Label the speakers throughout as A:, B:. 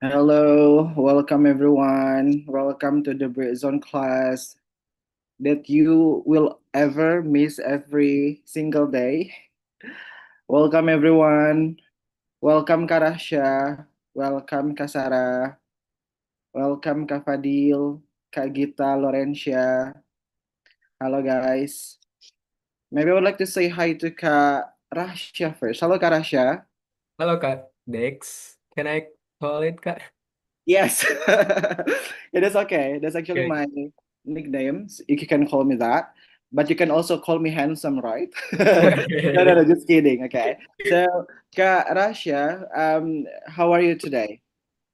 A: Hello, welcome everyone. Welcome to the Britzone class that you will ever miss every single day. Welcome everyone. Welcome Karasha. Welcome Kasara. Welcome Kak Fadil, Kak Gita, Lorencia. Hello guys. Maybe I would like to say hi to Kak Rasha first. Hello Kak Rasha.
B: Halo Kak Dex, can I call it Kak?
A: Yes, it is okay. That's actually
B: Okay.
A: my nickname. You can call me that, but you can also call me handsome, right? No, no,
B: Okay.
A: no, just kidding. Okay. So, Kak Rasha, how are you today?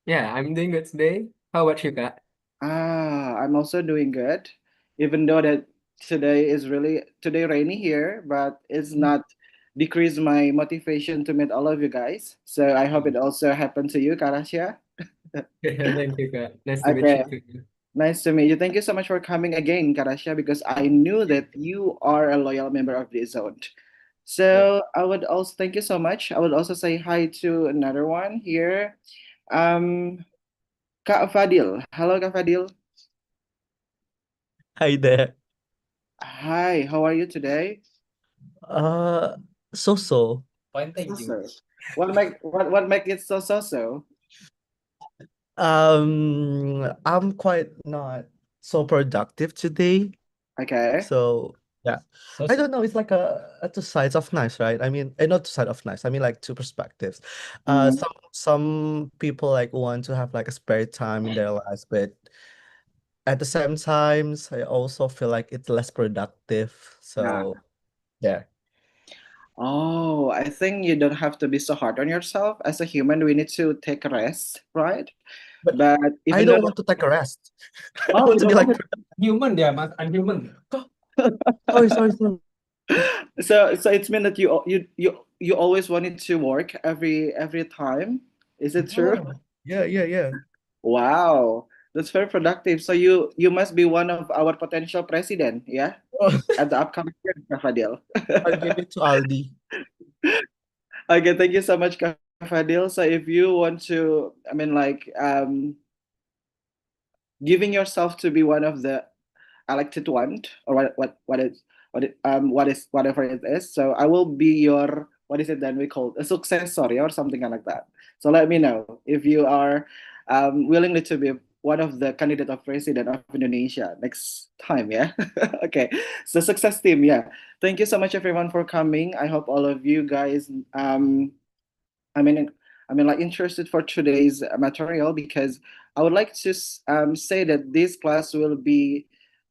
B: Yeah, I'm doing good today. How about you, Kak?
A: I'm also doing good, even though that today rainy here, but it's not decrease my motivation to meet all of you guys. So I hope it also happened to you, Kak Rasha.
B: Thank you, Kak. Nice to meet
A: Okay.
B: you too.
A: Nice to meet you. Thank you so much for coming again, Karasha, because I knew that you are a loyal member of the zone.
B: Yeah.
A: So I would also thank you so much. I would also say hi to another one here. Um, Kak Fadil. Hello, Kak Fadil.
C: Hi there.
A: Hi, how are you today?
C: Uh, so.
B: Fine,
A: So
B: thank you.
A: so. What make it so?
C: I'm quite not so productive today.
A: Okay.
C: So yeah,
B: So,
C: I don't know. It's like a two sides of nice, right? I mean, not two sides of nice. I mean, like two perspectives.
A: Mm,
C: Some people like want to have like a spare time in their lives, but at the same times, I also feel like it's less productive.
A: yeah.
C: So yeah,
A: Oh, I think you don't have to be so hard on yourself. As a human, we need to take a rest, right?
C: but
A: But
C: I
A: even though
C: don't want to take a rest. I
A: oh,
C: want
A: you
C: to be
A: don't
C: like
A: want
B: human dia, Mas. I'm human.
C: sorry.
A: so it's mean that you always wanted to work every time. Is it true?
C: Yeah.
A: Wow, that's very productive. So you must be one of our potential president, yeah, at the upcoming year, Kak Fadil.
C: I'll give it to Aldi.
A: Okay, thank you so much, Kak Fadil. So if you want to, I mean, like giving yourself to be one of the elected one, or what is whatever it is. So I will be your, what is it then we call a success story or something like that. So let me know if you are willingly to be one of the candidate of president of Indonesia next time. Yeah. Okay. So success team. Yeah. Thank you so much everyone for coming. I hope all of you guys I mean, like interested for today's material, because I would like to say that this class will be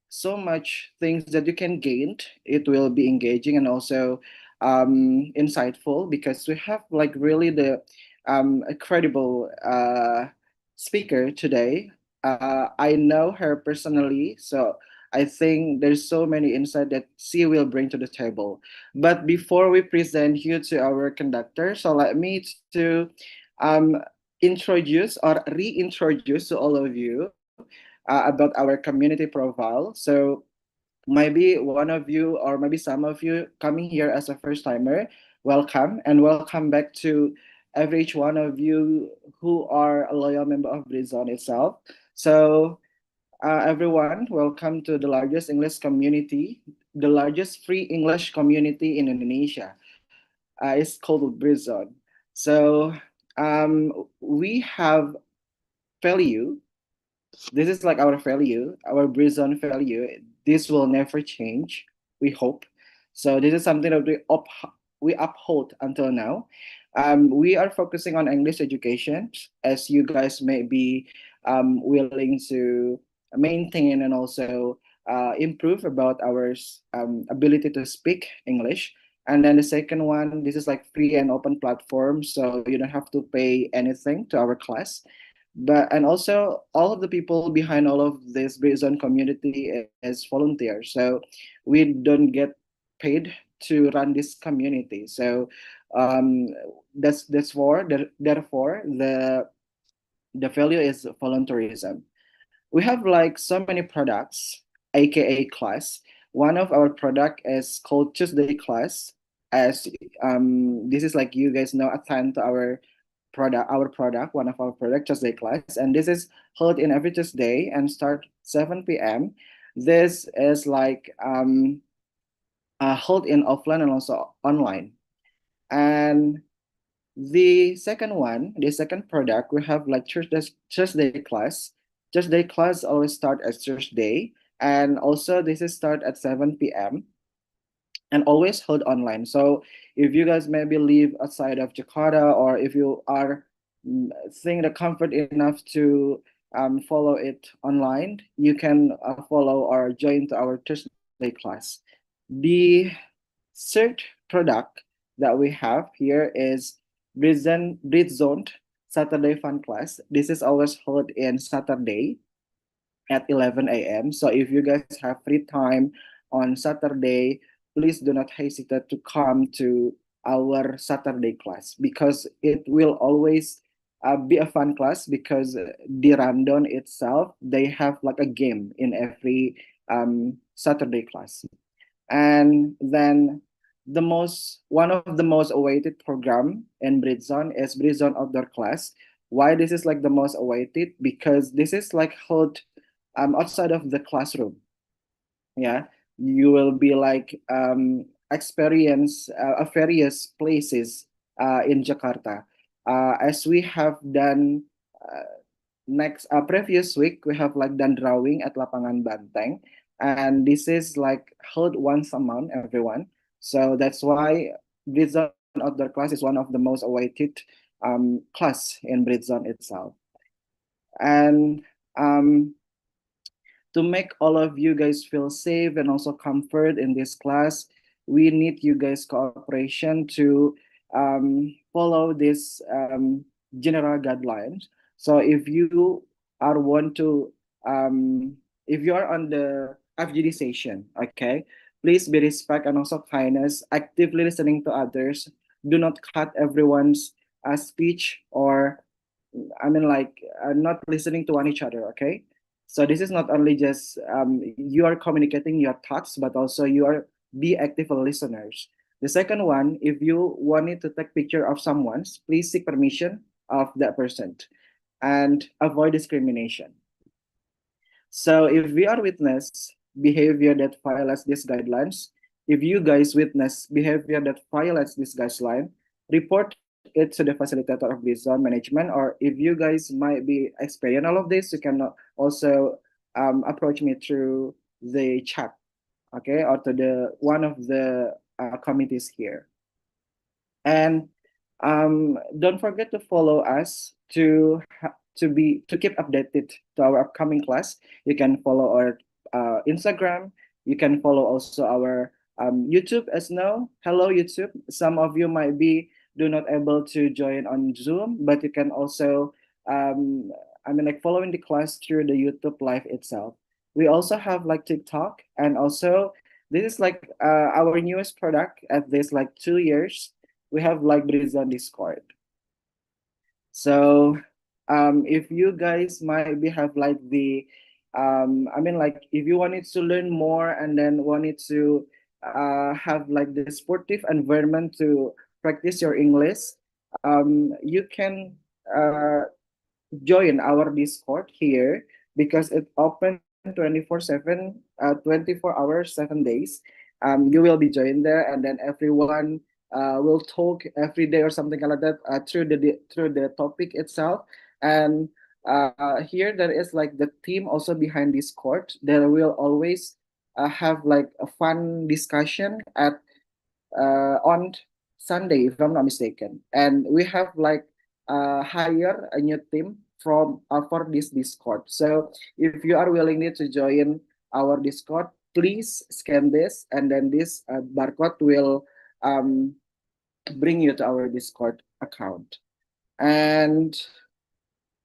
A: so much things that you can gain. It will be engaging and also insightful, because we have like really the a credible speaker today. I know her personally, so I think there's so many insight that she will bring to the table. But before we present you to our conductor, so let me to um, introduce or reintroduce to all of you about our community profile. So maybe one of you or maybe some of you coming here as a first timer, welcome, and welcome back to every each one of you who are a loyal member of Brizon itself. So everyone, welcome to the largest English community, the largest free English community in Indonesia. It's called Brizon. So we have value. This is like our value, our Brizon value. This will never change, we hope. So this is something that we uphold until now. We are focusing on English education, as you guys may be willing to maintain and also improve about our ability to speak English. And then the second one, this is like free and open platform, so you don't have to pay anything to our class. But and also all of the people behind all of this based on community is volunteers, so we don't get paid to run this community. So um that's for therefore the value is volunteerism. We have like so many products, aka class. One of our product is called Tuesday class, as this is like you guys know attend to our one of our product, Tuesday class, and this is held in every Tuesday and start 7 p.m. This is like held in offline and also online. And the second product, we have like Thursday class. Thursday class always start at Thursday, and also this is start at 7 p.m. and always held online. So if you guys maybe live outside of Jakarta, or if you are think the comfort enough to follow it online, you can follow or join to our Thursday class. The third product that we have here is Britzone Saturday Fun Class. This is always held in Saturday at 11 a.m. So if you guys have free time on Saturday, please do not hesitate to come to our Saturday class, because it will always be a fun class, because the rundown itself, they have like a game in every Saturday class. And then one of the most awaited program in Britzone is Britzone Outdoor Class. Why this is like the most awaited? Because this is like held outside of the classroom. Yeah, you will be like experience various places in Jakarta. As we have done next previous week, we have like done drawing at Lapangan Banteng, and this is like held once a month, everyone. So that's why Britzone Outdoor Class is one of the most awaited class in Britzone itself. And to make all of you guys feel safe and also comfort in this class, we need you guys cooperation to follow this general guidelines. So if you are on the FGD session, okay, please be respect and also kindness, actively listening to others. Do not cut everyone's speech, or not listening to one each other, okay? So this is not only just you are communicating your thoughts, but also you are be active listeners. The second one, if you wanted to take picture of someone, please seek permission of that person and avoid discrimination. So if we are witness behavior that violates these guidelines, if you guys witness behavior that violates this guideline, report it to the facilitator of Britzone management. Or if you guys might be experiencing all of this, you can also approach me through the chat, okay, or to the one of the committees here. And don't forget to follow us to keep updated to our upcoming class. You can follow our Instagram. You can follow also our YouTube as now. Hello YouTube. Some of you might be do not able to join on Zoom, but you can also like following the class through the YouTube live itself. We also have like TikTok, and also this is like our newest product at this like 2 years. We have like Britzone Discord. So if you guys might be have like the like if you wanted to learn more and then wanted to have like the sportive environment to practice your English, you can join our Discord here, because it's open 24/7, 24 hours, 7 days. You will be joined there, and then everyone will talk every day or something like that through the topic itself. And here there is like the team also behind Discord. There will always have like a fun discussion at on Sunday, if I'm not mistaken. And we have like hire a new team from for this Discord. So if you are willing to join our Discord, please scan this, and then this barcode will bring you to our Discord account. And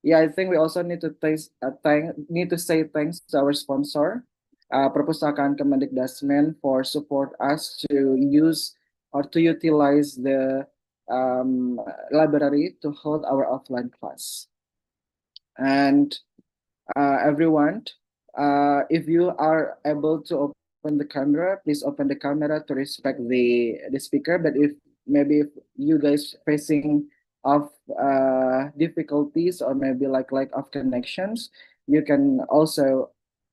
A: yeah, I think we also need to say thanks to our sponsor, Perpustakaan Kemendikbudrismen, for support us to use or to utilize the library to hold our offline class. And everyone, if you are able to open the camera, please open the camera to respect the speaker. But if maybe if you guys facing of difficulties or maybe like lack of connections, you can also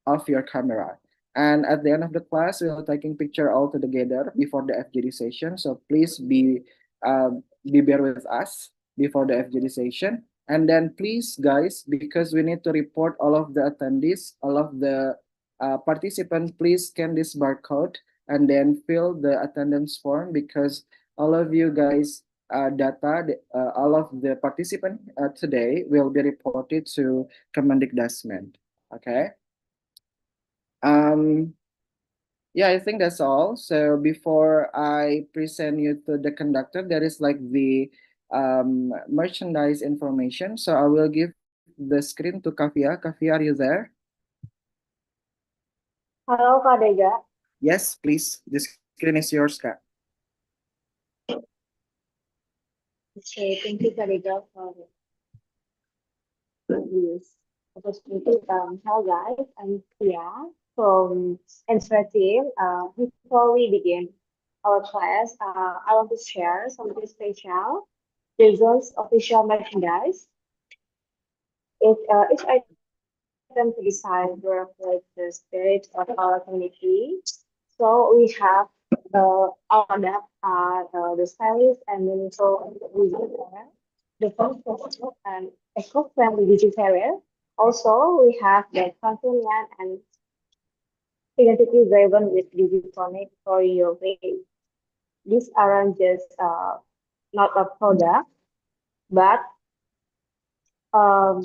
A: off your camera. And at the end of the class, we'll taking picture all together before the FGD session. So please be bear with us before the FGD session. And then please, guys, because we need to report all of the attendees, all of the participants, please scan this barcode and then fill the attendance form because all of you guys all of the participants today will be reported to Kemendikbudristek. Okay. Um, yeah, I think that's all. So before I present you to the conductor, there is like the merchandise information. So I will give the screen to Kavia. Kavia, are you there?
D: Halo Kak Dega.
A: Yes, please. The screen is yours, Kak.
D: Okay, thank you Kak Dega for this opportunity. Hello guys, I'm Tia from Enthusiast team. Before we begin our class, I want to share something special. Results official merchandise. Each item to design to reflect the spirit of our community. So we have our adapt the stylish and meaningful digital the first and eco-friendly digital. Also, we have the convenient and identity driven with Digitonic for your way. These aren't just not a product, but um,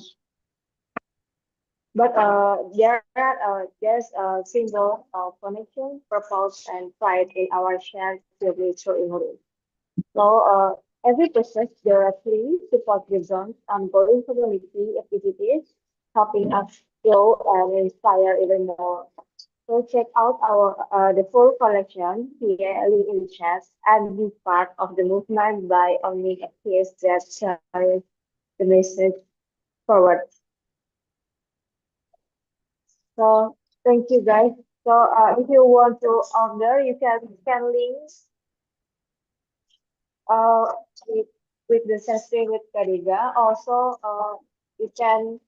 D: there's a symbol of connection, purpose, and pride in our shared spiritual in. So every process directly support the zone's ongoing community activities, helping us grow and inspire even more. So check out our the full collection here, link in the chat, and be part of the movement by owning a piece that carries the message forward. So thank you guys. So if you want to order, you can scan links uh, with, with the session with Kariga. Also, you can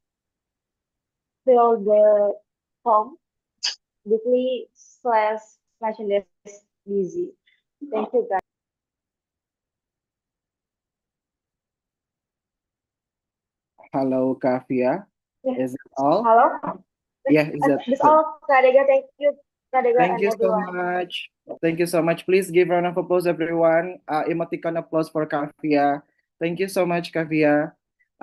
D: fill the form bit.ly/merchandise busy. Thank you, guys.
A: Hello, Kavia.
D: Yeah.
A: Is it all?
D: Hello?
A: Yeah, is that
D: That's all, Kariga. Thank you, Kariga,
A: Thank
D: and
A: you so
D: everyone.
A: much. Thank you so much. Please give round of applause, everyone. Emoticon applause for Kavia. Thank you so much, Kavia.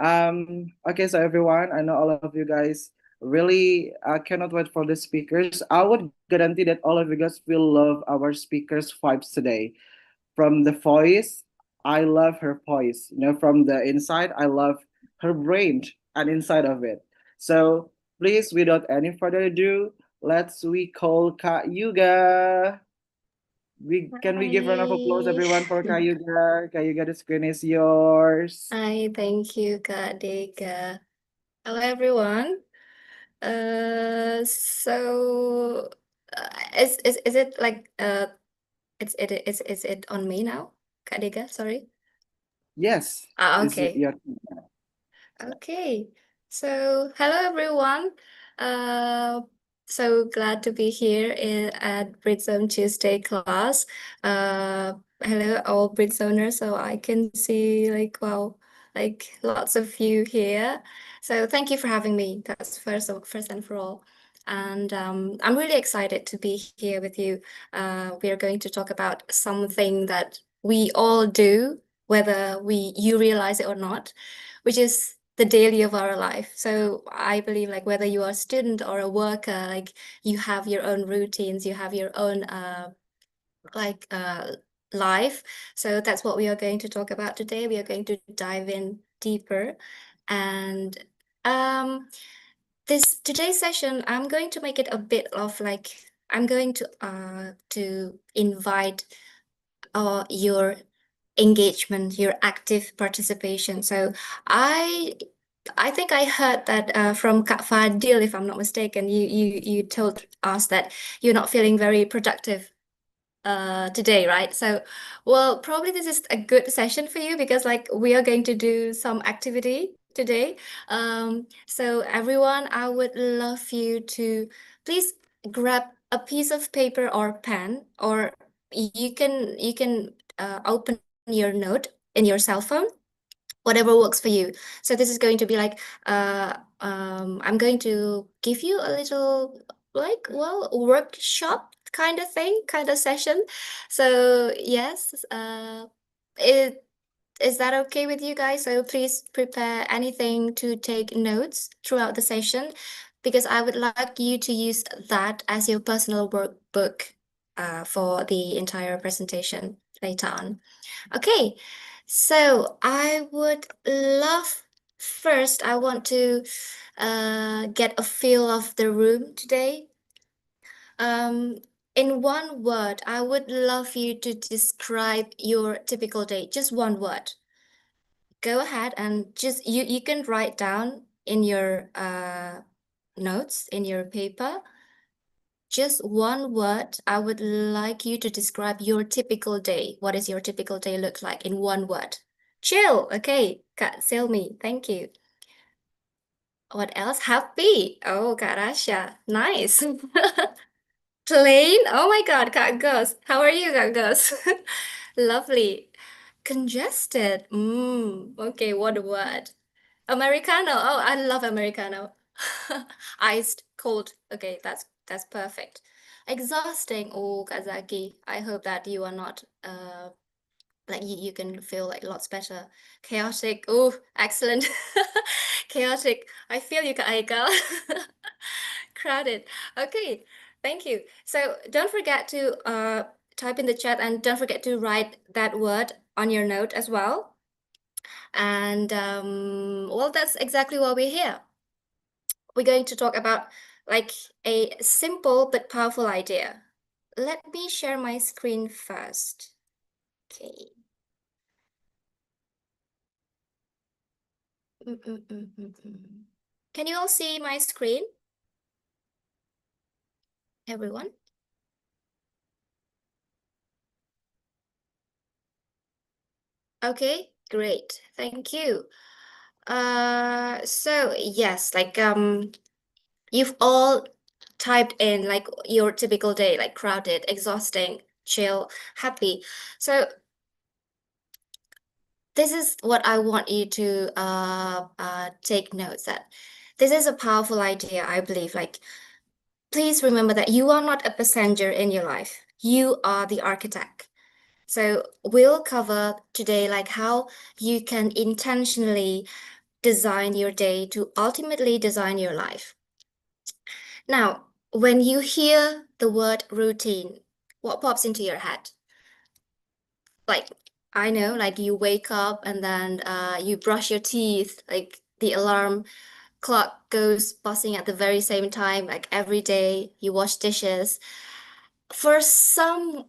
A: Okay, so everyone, I know all of you guys really cannot wait for the speakers. I would guarantee that all of you guys will love our speakers' vibes today. From the voice, I love her voice. You know, from the inside, I love her brain and inside of it. So please, without any further ado, let's we call Kak Yuga. We can we give round of applause
E: Hi.
A: everyone for Kak Yuga. Kak Yuga, the screen is yours.
E: Hi, thank you, Kak Dega. Hello, everyone. So is it like is it on me now, Kak Dega? Sorry.
A: Yes, this is
E: Okay.
A: your
E: Okay. So hello, everyone. Uh, so glad to be here at Britzone Tuesday class. Hello, all Britzoners. So I can see like wow, like lots of you here. So thank you for having me. That's first and for all. And I'm really excited to be here with you. We are going to talk about something that we all do, whether you realize it or not, which is the daily of our life. So I believe like whether you are a student or a worker, like you have your own routines, you have your own like life. So that's what we are going to talk about today. We are going to dive in deeper. And this today's session, I'm going to make it a bit of like I'm going to invite your engagement, your active participation. So I think I heard that from Kak Fadil, if I'm not mistaken, you told us that you're not feeling very productive today, right? So, well, probably this is a good session for you because like we are going to do some activity today. So everyone, I would love you to please grab a piece of paper or pen, or you can open your note in your cell phone, whatever works for you. So this is going to be like I'm going to give you a little like workshop kind of thing, kind of session. So yes, it is that okay with you guys? So please prepare anything to take notes throughout the session because I would like you to use that as your personal workbook for the entire presentation later on. Okay, so I would love first, I want to get a feel of the room today. Um, in one word, I would love you to describe your typical day. Just one word. Go ahead and just you can write down in your notes in your paper. Just one word. I would like you to describe your typical day. What does your typical day look like in one word? Chill. Okay, Kak Silmi, thank you. What else? Happy. Oh, Kak Rasha. Nice. Plain. Oh my God, Kak Gus. How are you, Kak Gus? Lovely. Congested. Okay, what a word. Americano. Oh, I love Americano. Iced, cold. Okay, that's perfect. Exhausting. Oh, Kazaki. I hope that you are not like you can feel like lots better. Chaotic. Oh, excellent. Chaotic. I feel you, Aika. Crowded. Okay, thank you. So don't forget to type in the chat and don't forget to write that word on your note as well. And well, that's exactly why we're here. We're going to talk about like a simple but powerful idea. Let me share my screen first. Okay. Can you all see my screen? Everyone? Okay, great. Thank you. So yes, like you've all typed in like your typical day, like crowded, exhausting, chill, happy. So this is what I want you to take notes that this is a powerful idea, I believe. Like, please remember that you are not a passenger in your life. You are the architect. So we'll cover today like how you can intentionally design your day to ultimately design your life. Now, when you hear the word routine, what pops into your head? Like, I know, like you wake up and then you brush your teeth, like the alarm clock goes buzzing at the very same time, like every day you wash dishes. For some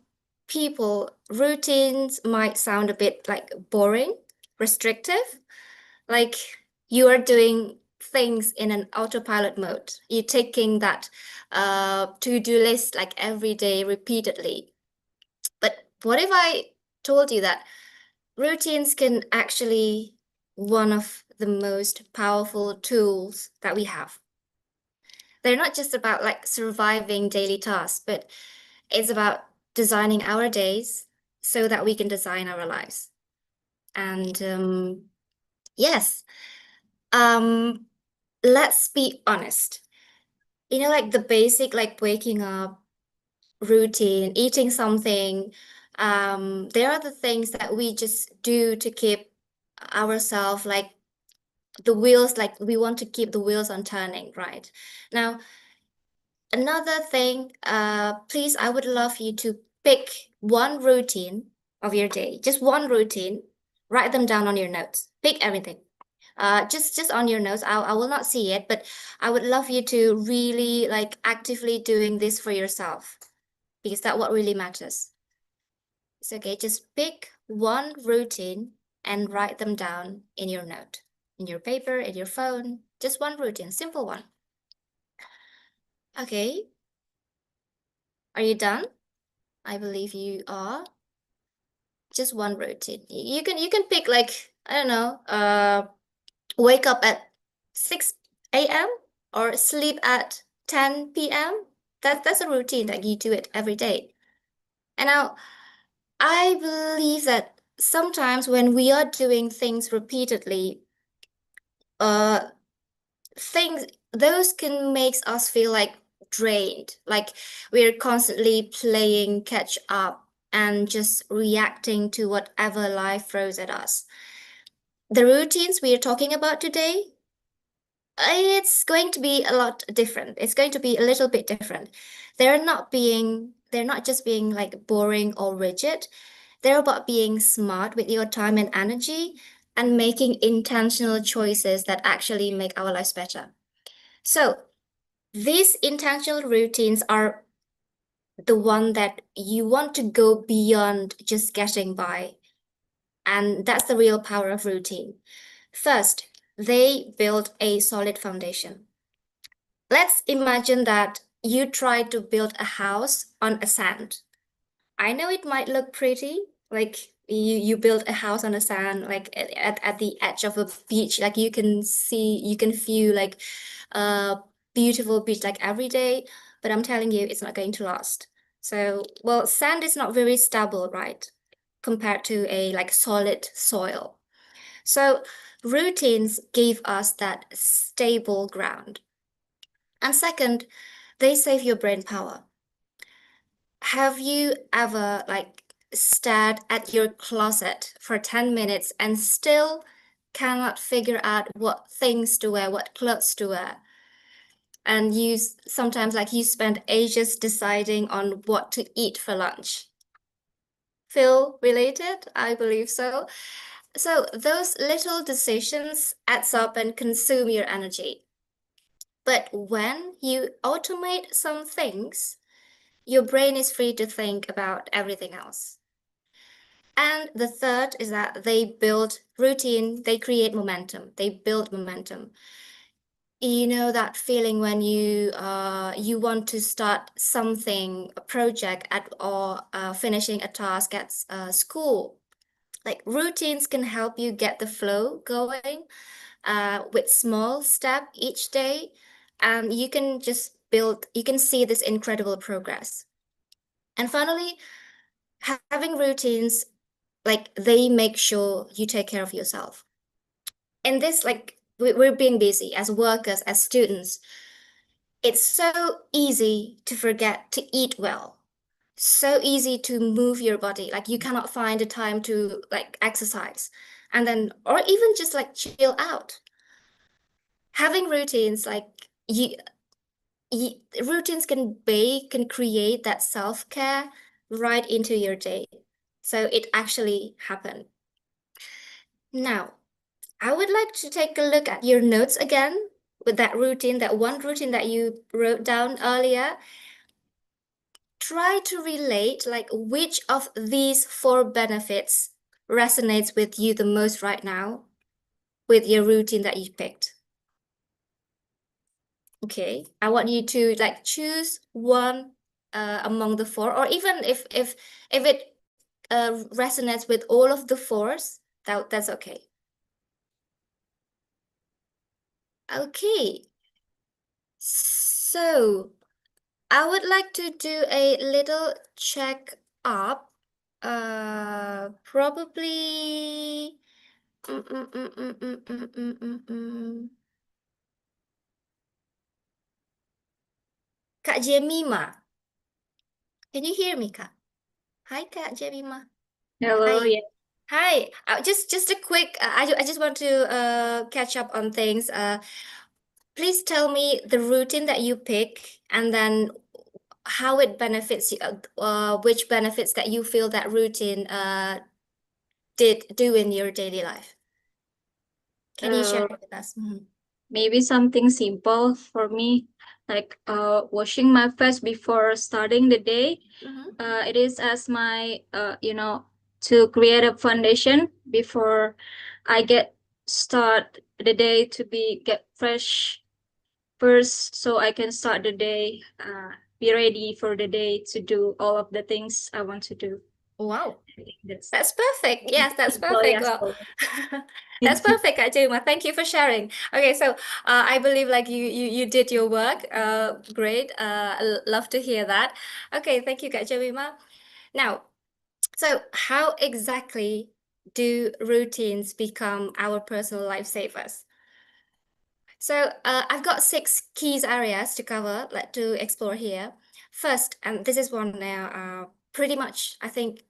E: people, routines might sound a bit like boring, restrictive, like you are doing things in an autopilot mode. You're taking that to-do list like every day repeatedly. But what if I told you that routines can actually one of the most powerful tools that we have? They're not just about like surviving daily tasks, but it's about designing our days so that we can design our lives. And yes, let's be honest. You know, like the basic, like waking up, routine, eating something, there are the things that we just do to keep ourselves like the wheels, like we want to keep the wheels on turning, right? Now, another thing, please, I would love you to pick one routine of your day, just one routine, write them down on your notes, pick everything. Just on your notes. I will not see it, but I would love you to really like actively doing this for yourself because that's what really matters. It's okay. Just pick one routine and write them down in your note, in your paper, in your phone. Just one routine, simple one. Okay. Are you done? I believe you are. Just one routine. You can pick like, I don't know, wake up at 6 a.m. or sleep at 10 p.m. That's a routine that you do it every day. And now I believe that sometimes when we are doing things repeatedly, uh things those can make us feel like drained, like we're constantly playing catch up and just reacting to whatever life throws at us. The routines we are talking about today, it's going to be a lot different. It's going to be a little bit different. They're not just being like boring or rigid. They're about being smart with your time and energy and making intentional choices that actually make our lives better. So these intentional routines are the one that you want to go beyond just getting by. And that's the real power of routine. First, they build a solid foundation. Let's imagine that you try to build a house on a sand. I know it might look pretty, like you build a house on the sand, like at the edge of a beach, like you can feel like a beautiful beach like every day, but I'm telling you, it's not going to last. So, well, sand is not very stable, right? Compared to a like solid soil. So routines give us that stable ground. And second, they save your brain power. Have you ever like stared at your closet for 10 minutes and still cannot figure out what things to wear, what clothes to wear? And sometimes like you spend ages deciding on what to eat for lunch. Feel related? I believe so. So those little decisions adds up and consume your energy. But when you automate some things, your brain is free to think about everything else. And the third is that they build routine, they create momentum, they build momentum. You know that feeling when you want to start something, a project or finishing a task at school. Like routines can help you get the flow going with small step each day, and you can you can see this incredible progress. And finally, having routines, like they make sure you take care of yourself. And this, like we're being busy as workers, as students, it's so easy to forget to eat well, so easy to move your body, like you cannot find the time to like exercise and then or even just like chill out. Having routines, like you routines can create that self-care right into your day, so it actually happened. Now I would like to take a look at your notes again with that routine, that one routine that you wrote down earlier. Try to relate like which of these 4 benefits resonates with you the most right now with your routine that you picked. Okay, I want you to like choose one among the 4, or even if it resonates with all of the 4s, that's okay. Okay, so I would like to do a little check up. Probably. Kak Jemima, can you hear me, Kak? Hi, Kak Jemima.
F: Hello,
E: Hi.
F: yeah.
E: Hi. Just a quick. I just want to catch up on things. Please tell me the routine that you pick, and then how it benefits you. Which benefits that you feel that routine did do in your daily life. Can you share it with us?
F: Maybe something simple for me, like washing my face before starting the day. It is as my to create a foundation before I start the day to get fresh first, so I can start the day be ready for the day to do all of the things I want to do.
E: Wow.
F: I think that's
E: That's perfect. Yes, that's
F: simple,
E: perfect.
F: yes,
E: Well,
F: so-
E: that's perfect, Ajuma. Thank you for sharing. Okay, so I believe like you did your work. Great. Love to hear that. Okay, thank you, Kak Jemima. Now, so how exactly do routines become our personal lifesavers? So I've got 6 key areas to cover, like to explore here. First, and this is one now, pretty much I think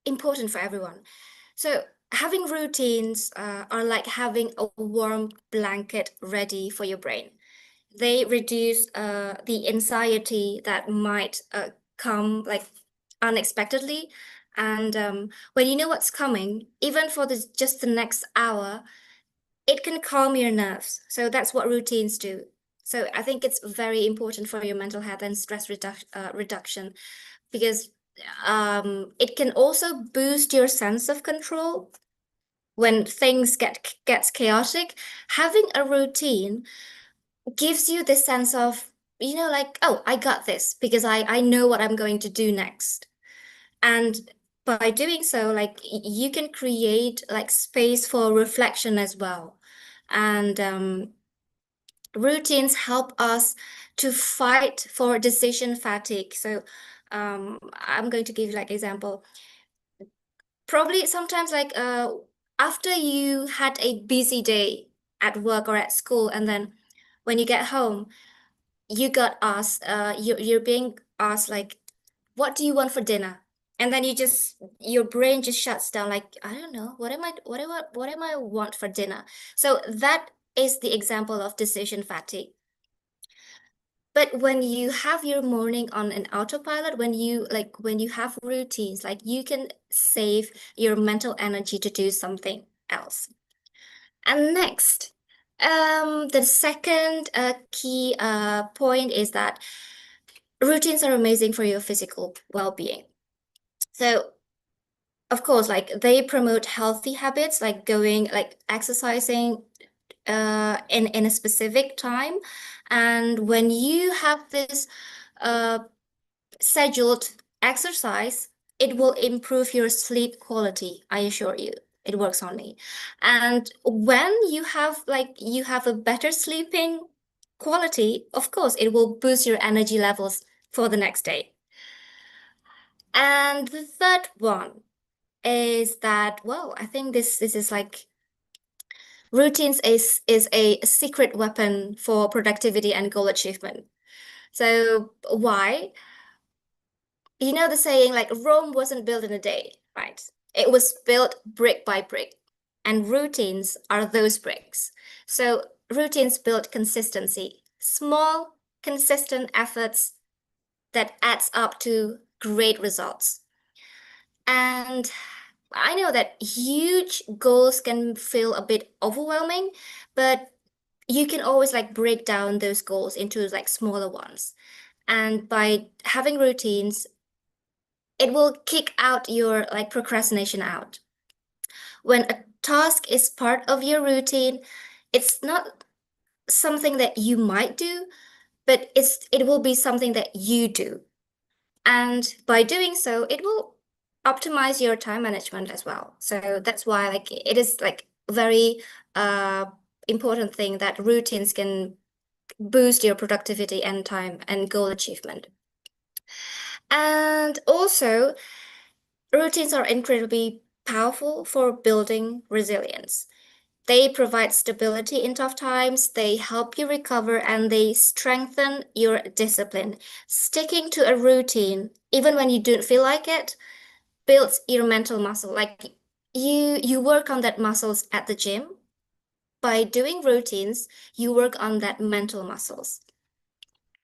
E: important for everyone. So having routines are like having a warm blanket ready for your brain. They reduce the anxiety that might come like unexpectedly. And when you know what's coming, even for just the next hour, it can calm your nerves. So that's what routines do. So I think it's very important for your mental health and stress reduction, because it can also boost your sense of control when things gets chaotic. Having a routine gives you this sense of, like, oh, I got this because I know what I'm going to do next. And by doing so, like you can create like space for reflection as well. And routines help us to fight for decision fatigue. So I'm going to give you like example. Probably sometimes like after you had a busy day at work or at school, and then when you get home, you got asked, you're being asked like, what do you want for dinner? And then your brain just shuts down, like, I don't know, what am I want for dinner? So that is the example of decision fatigue. But when you have your morning on an autopilot, when you have routines, like you can save your mental energy to do something else. And next, the second key point is that routines are amazing for your physical well-being. So, of course, like they promote healthy habits, like exercising in a specific time. And when you have this scheduled exercise, it will improve your sleep quality, I assure you. It works on me. And when you have a better sleeping quality, of course, it will boost your energy levels for the next day. And the third one is that, well, I think this is like routines is a secret weapon for productivity and goal achievement. So why? You know the saying, like Rome wasn't built in a day, right? It was built brick by brick, and routines are those bricks. So routines build consistency, small, consistent efforts that adds up to great results. And I know that huge goals can feel a bit overwhelming, but you can always like break down those goals into like smaller ones. And by having routines, it will kick out your like procrastination out. When a task is part of your routine, it's not something that you might do, but it will be something that you do. And by doing so, it will optimize your time management as well. So that's why like it is like very important thing that routines can boost your productivity and time and goal achievement. And also, routines are incredibly powerful for building resilience. They provide stability in tough times, they help you recover, and they strengthen your discipline. Sticking to a routine, even when you don't feel like it, builds your mental muscle. Like you work on that muscles at the gym. By doing routines, you work on that mental muscles.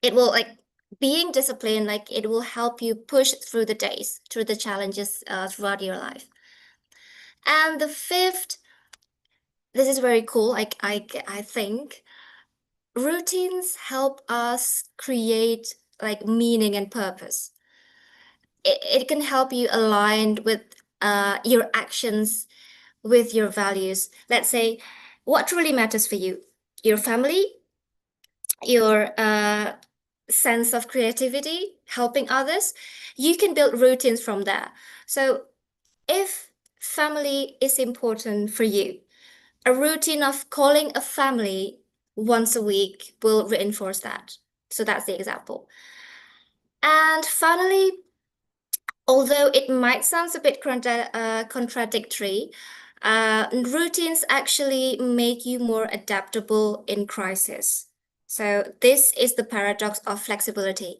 E: It will like being disciplined, like it will help you push through the days, through the challenges throughout your life. And the fifth, this is very cool. Like I think routines help us create like meaning and purpose. It can help you align with your actions with your values. Let's say what really matters for you, your family, your sense of creativity, helping others, you can build routines from there. So if family is important for you, a routine of calling a family once a week will reinforce that. So that's the example. And finally, although it might sound a bit contradictory, routines actually make you more adaptable in crisis. So this is the paradox of flexibility.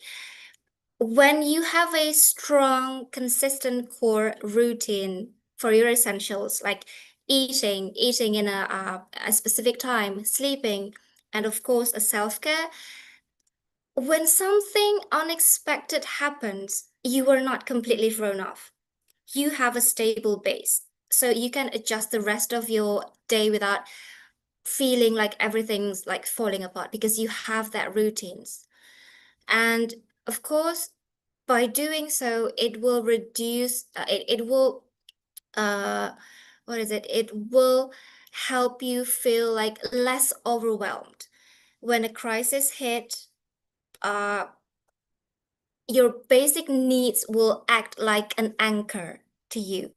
E: When you have a strong, consistent core routine for your essentials, like eating in a specific time, sleeping, and of course, a self-care, when something unexpected happens, you are not completely thrown off. You have a stable base. So you can adjust the rest of your day without feeling like everything's like falling apart because you have that routines. And of course, by doing so, it will reduce, it will, what is it? It will help you feel like less overwhelmed. When a crisis hit, uh, your basic needs will act like an anchor to you.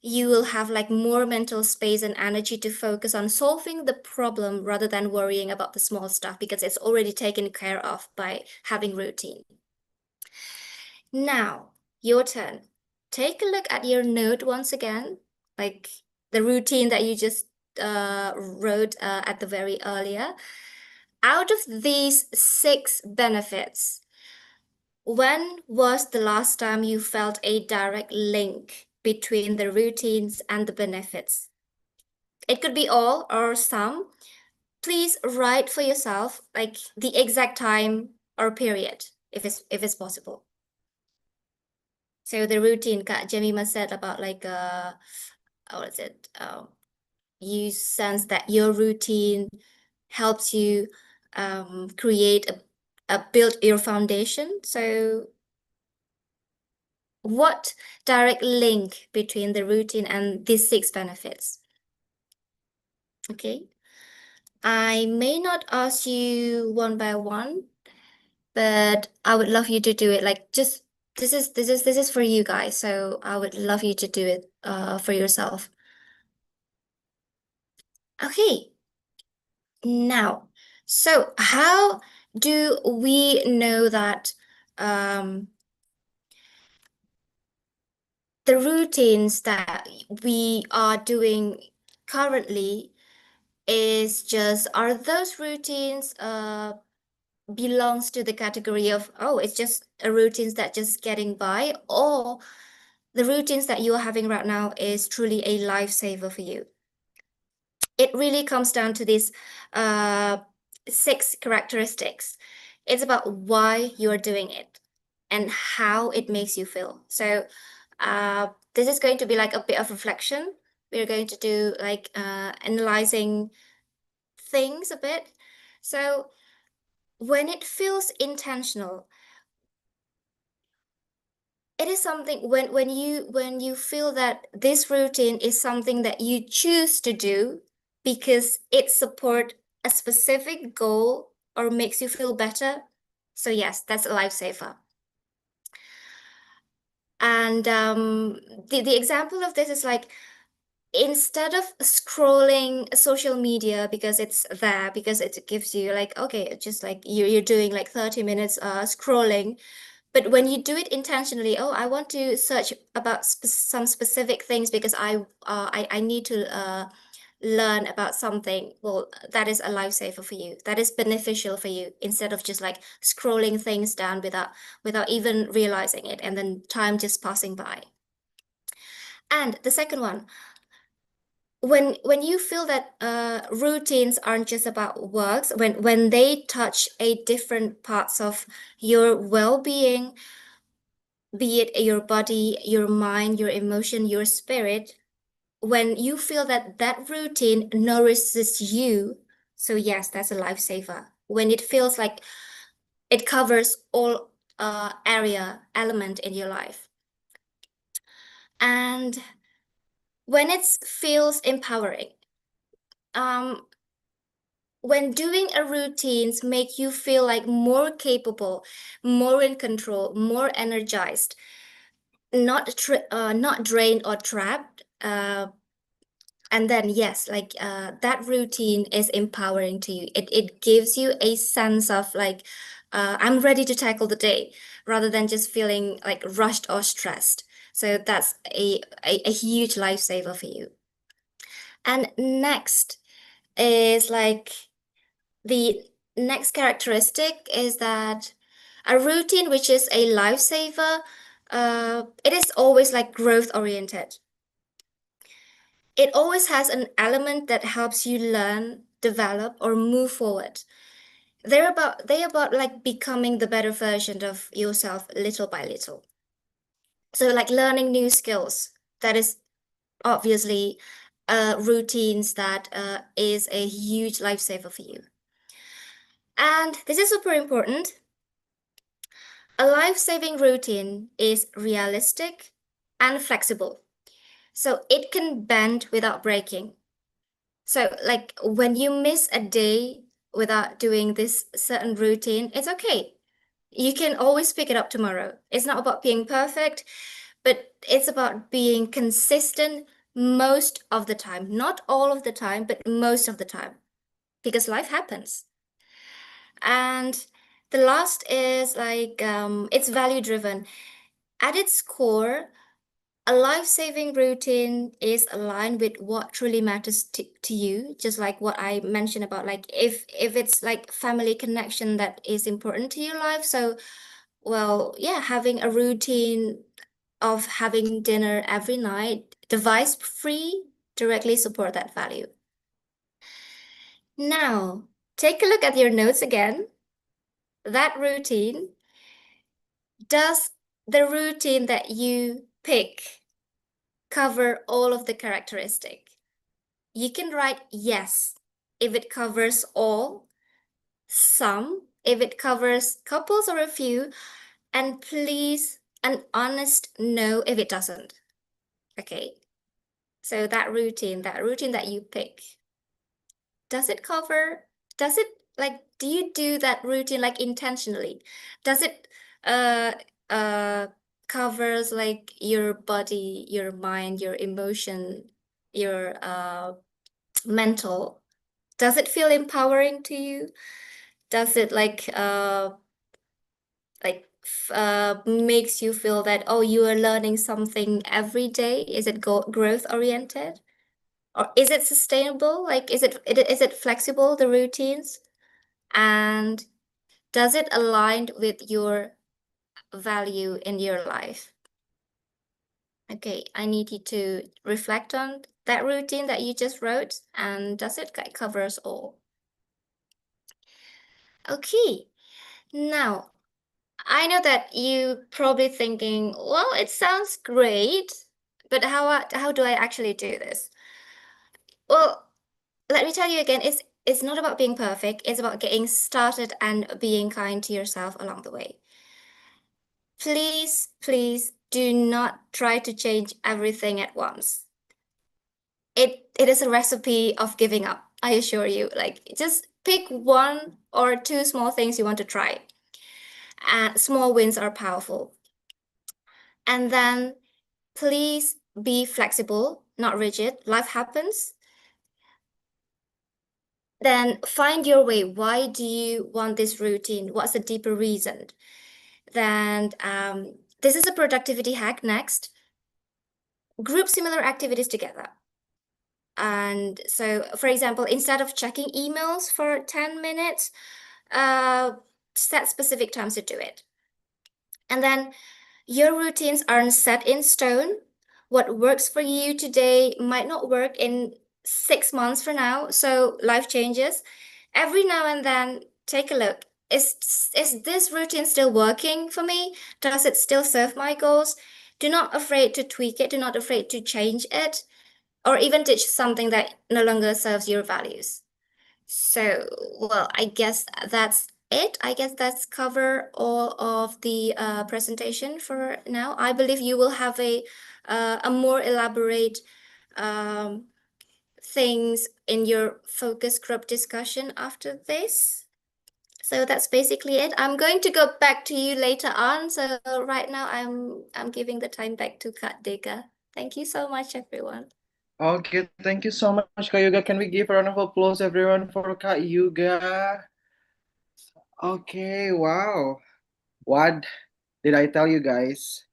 E: You will have like more mental space and energy to focus on solving the problem rather than worrying about the small stuff because it's already taken care of by having routine. Now, your turn. Take a look at your note once again, like the routine that you just wrote at the very earlier. Out of these 6 benefits, when was the last time you felt a direct link between the routines and the benefits? It could be all or some. Please write for yourself like the exact time or period if it's possible. So the routine Kak Jemima said about like what is it? You sense that your routine helps you create a build your foundation. So what direct link between the routine and these 6 benefits? Okay. I may not ask you one by one, but I would love you to do it like just this is for you guys. So I would love you to do it for yourself. Okay. Now, so how do we know that the routines that we are doing currently are those routines belongs to the category of, oh, it's just a routines that just getting by, or the routines that you are having right now is truly a lifesaver for you? It really comes down to these 6 characteristics. It's about why you're doing it and how it makes you feel. So this is going to be like a bit of reflection. We're going to do like analyzing things a bit. So when it feels intentional, it is something when you feel that this routine is something that you choose to do because it support a specific goal or makes you feel better. So yes, that's a lifesaver. And the example of this is like, instead of scrolling social media because it's there, because it gives you like, okay, just like you're doing like 30 minutes scrolling. But when you do it intentionally, oh, I want to search about some specific things because I need to learn about something. Well, that is a lifesaver for you. That is beneficial for you instead of just like scrolling things down without even realizing it, and then time just passing by. And the second one, when you feel that routines aren't just about works, when they touch a different parts of your well-being, be it your body, your mind, your emotion, your spirit, when you feel that that routine nourishes you, so yes, that's a lifesaver. When it feels like it covers all element in your life. And when it feels empowering, when doing a routines make you feel like more capable, more in control, more energized, not drained or trapped. And then yes, like that routine is empowering to you. It gives you a sense of like I'm ready to tackle the day rather than just feeling like rushed or stressed. So that's a huge lifesaver for you. And next is like the next characteristic is that a routine which is a lifesaver, it is always like growth oriented. It always has an element that helps you learn, develop, or move forward. They about like becoming the better version of yourself little by little. So like learning new skills. That is obviously routines that is a huge lifesaver for you. And this is super important. A life-saving routine is realistic and flexible. So it can bend without breaking. So like when you miss a day without doing this certain routine, it's okay. You can always pick it up tomorrow. It's not about being perfect, but it's about being consistent most of the time. Not all of the time, but most of the time, because life happens. And the last is like it's value driven. At its core, a life-saving routine is aligned with what truly matters to you, just like what I mentioned about like if it's like family connection that is important to your life. So, well, yeah, having a routine of having dinner every night, device free, directly support that value. Now, take a look at your notes again. That routine, does the routine that you pick cover all of the characteristic? You can write yes if it covers all, some if it covers couples or a few, and please an honest no if it doesn't. Okay. So that routine that you pick, does it cover, does it like, do you do that routine like intentionally? Does it uh uh covers like your body, your mind, your emotion, your mental? Does it feel empowering to you? Does it makes you feel that, oh, you are learning something every day? Is it growth oriented? Or is it sustainable? Like, is it flexible, the routines? And does it align with your value in your life? Okay, I need you to reflect on that routine that you just wrote, and does it cover us all? Okay, now I know that you probably thinking, well, it sounds great, but how do I actually do this? Well, let me tell you again, it's not about being perfect, it's about getting started and being kind to yourself along the way. Please, please do not try to change everything at once. It is a recipe of giving up, I assure you. Like, just pick one or two small things you want to try. And small wins are powerful. And then please be flexible, not rigid. Life happens. Then find your way. Why do you want this routine? What's the deeper reason? Then this is a productivity hack next. Group similar activities together. And so, for example, instead of checking emails for 10 minutes, set specific times to do it. And then your routines aren't set in stone. What works for you today might not work in 6 months from now. So life changes. Every now and then, take a look. Is this routine still working for me? Does it still serve my goals? Do not afraid to tweak it. Do not afraid to change it, or even ditch something that no longer serves your values. So, well, I guess that's it. I guess that's cover all of the presentation for now. I believe you will have a more elaborate things in your focus group discussion after this. So that's basically it. I'm going to go back to you later on. So right now I'm giving the time back to Kak Dega. Thank you so much, everyone.
A: Okay, thank you so much, Kak Yuga. Can we give a round of applause, everyone, for Kak Yuga? Okay, wow. What did I tell you guys?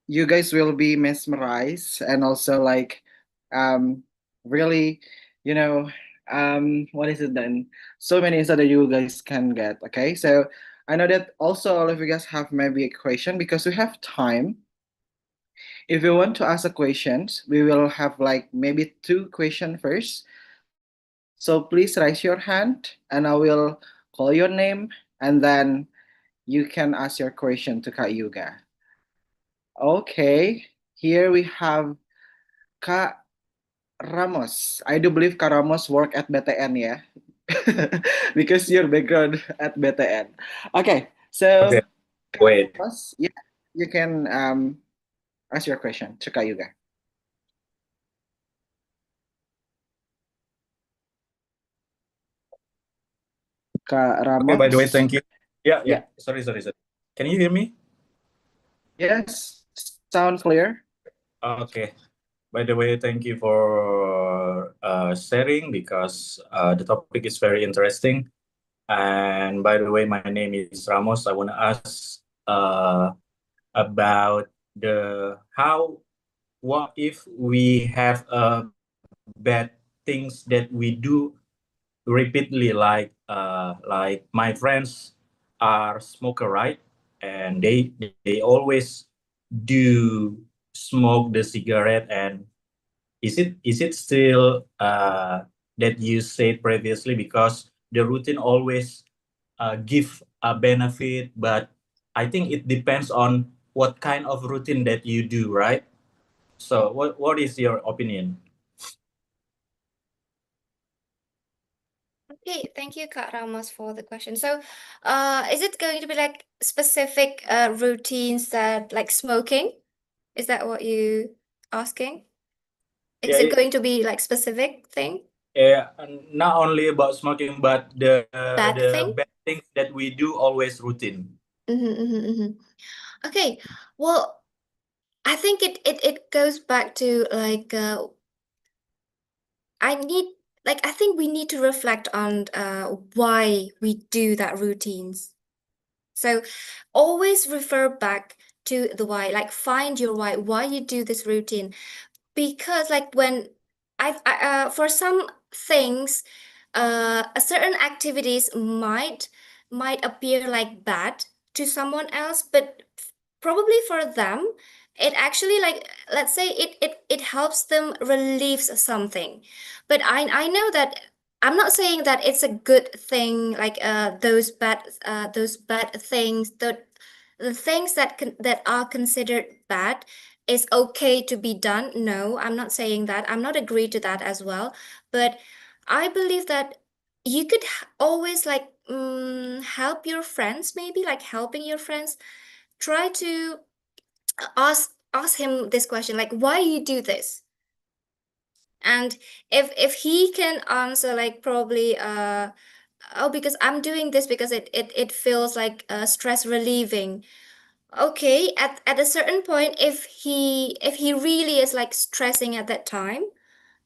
A: You guys will be mesmerized and also like um really, you know, what is it then? So many insight that you guys can get. Okay, so I know that also all of you guys have maybe a question because we have time. If you want to ask a questions, we will have like maybe two question first. So please raise your hand and I will call your name and then you can ask your question to Kak Yuga. Okay, here we have Kak Ramos. I do believe Kak Ramos work at BTN, yeah? Because your background at BTN. Okay,
G: Okay,
A: so Kak
G: wait.
A: Ramos, yeah, you can ask your question to Kak Yuga. Kak
G: Okay, by the way,
A: Ramos,
G: thank you. Yeah,
A: yeah,
G: Sorry. Can you hear me?
A: yes, sound clear?
G: Okay. By the way, thank you for sharing because the topic is very interesting. And by the way, my name is Ramos. I want to ask about what if we have bad things that we do repeatedly, like my friends are smoker, right? And they always do smoke the cigarette. And is it still that you said previously, because the routine always give a benefit, but I think it depends on what kind of routine that you do, right? So what is your opinion?
E: Okay, thank you, Kak Ramos, for the question. So, is it going to be like specific routines that like smoking? Is that what you asking? Is
G: Yeah,
E: it going to be like specific thing?
G: and not only about smoking, but the
E: Bad
G: the
E: thing?
G: bad things that we do always routine.
E: Okay, well, I think it goes back to like I need I think we need to reflect on why we do that routines. So always refer back to the why, like find your why you do this routine. Because like when for some things, a certain activities might appear like bad to someone else, but probably for them, it actually like let's say it helps them relieve something. But I know that I'm not saying that it's a good thing, like those bad things, the things that are considered bad is okay to be done. No, I'm not saying that. I'm not agree to that as well. But I believe that you could always like help your friends, maybe like helping your friends. Try to ask him this question, like why you do this. And if he can answer like probably oh, because I'm doing this because it feels like stress relieving. Okay, at a certain point, if he really is like stressing at that time,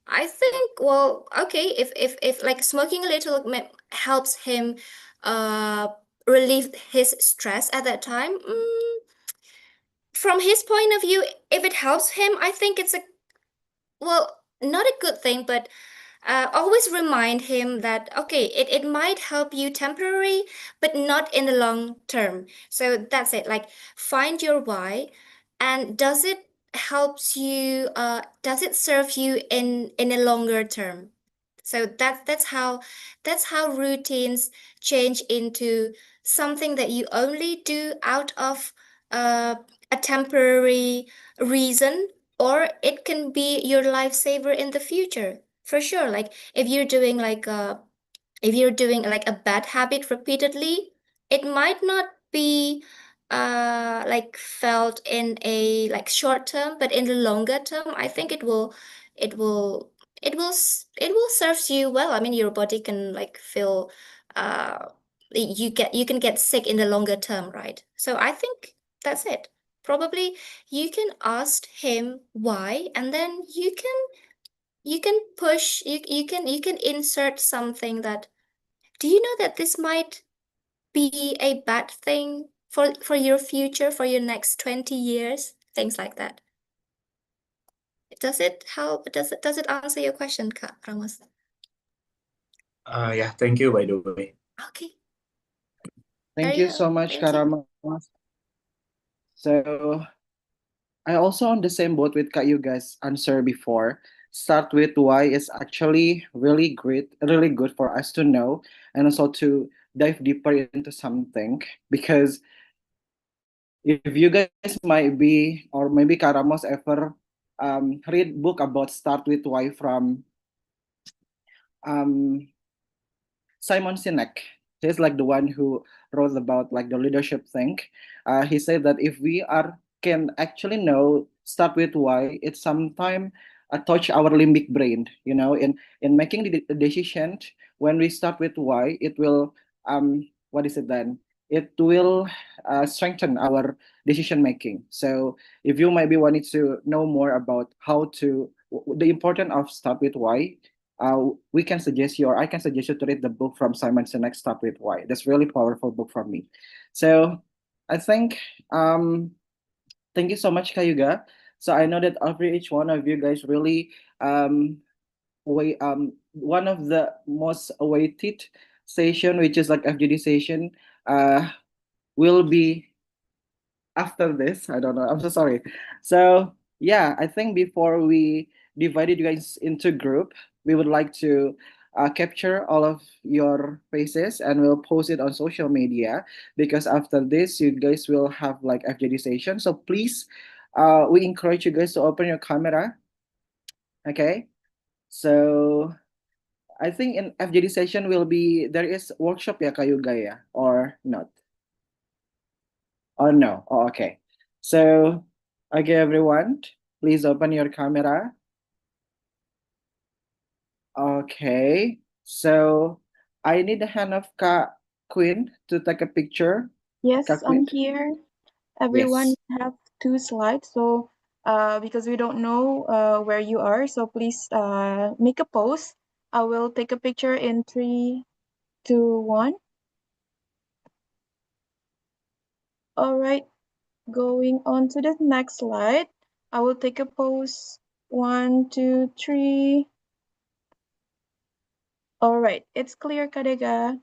E: I think, well, okay, if like smoking a little helps him uh relieve his stress at that time, from his point of view, if it helps him, I think it's a, well, not a good thing, but always remind him that okay, it might help you temporary, but not in the long term. So that's it. Like find your why, and does it serve you in a longer term? So that's how routines change into something that you only do out of uh, a temporary reason, or it can be your lifesaver in the future. For sure, like if you're doing like a bad habit repeatedly, it might not be like felt in a like short term, but in the longer term, I think it will it will serve you well. I mean, your body can like feel you can get sick in the longer term, right? So I think that's it. Probably you can ask him why, and then you can push you can insert something that, do you know that this might be a bad thing for your future, for your next 20 years, things like that. Does it help? Does it answer your question, Kak Ramos?
G: Yeah, thank you, by the way.
E: Okay.
A: Thank
E: Very
A: you
E: good.
A: so much,
E: Thank you.
A: Karama. So I also on the same boat with Kak you guys answer before. Start with why is actually really great, really good for us to know, and also to dive deeper into something. Because if you guys might be, or maybe Karamos ever read book about Start with Why from um, Simon Sinek. He's like the one who wrote about like the leadership thing. He said that if we are can actually know start with why, it's sometime touch our limbic brain. You know, in making the decision, when we start with why, it will what is it then? It will strengthen our decision making. So if you might be wanting to know more about how to the importance of start with why, we can suggest you, or I can suggest you to read the book from Simon Sinek, Start with Why. That's really powerful book for me. So I think thank you so much, Kayuga. So I know that every each one of you guys really one of the most awaited session, which is like FGD session, will be after this. I don't know. I'm so sorry. So yeah, I think before we divided you guys into group, we would like to capture all of your faces and we'll post it on social media, because after this you guys will have like FGD session. So please, we encourage you guys to open your camera. Okay. So I think in FGD session will be there is workshop ya Kayuga ya or not? Oh no. Oh, okay. So, okay, everyone, please open your camera. Okay. So, I need the hand of Queen to take a picture.
H: Yes, I'm
A: Queen?
H: here. Everyone
A: Yes.
H: have 2 slides. So, because we don't know where you are, so please make a pose. I will take a picture in 3, 2, 1. All right, going on to the next slide. I will take a pose. 1, 2, 3. All right, it's clear, Kadega.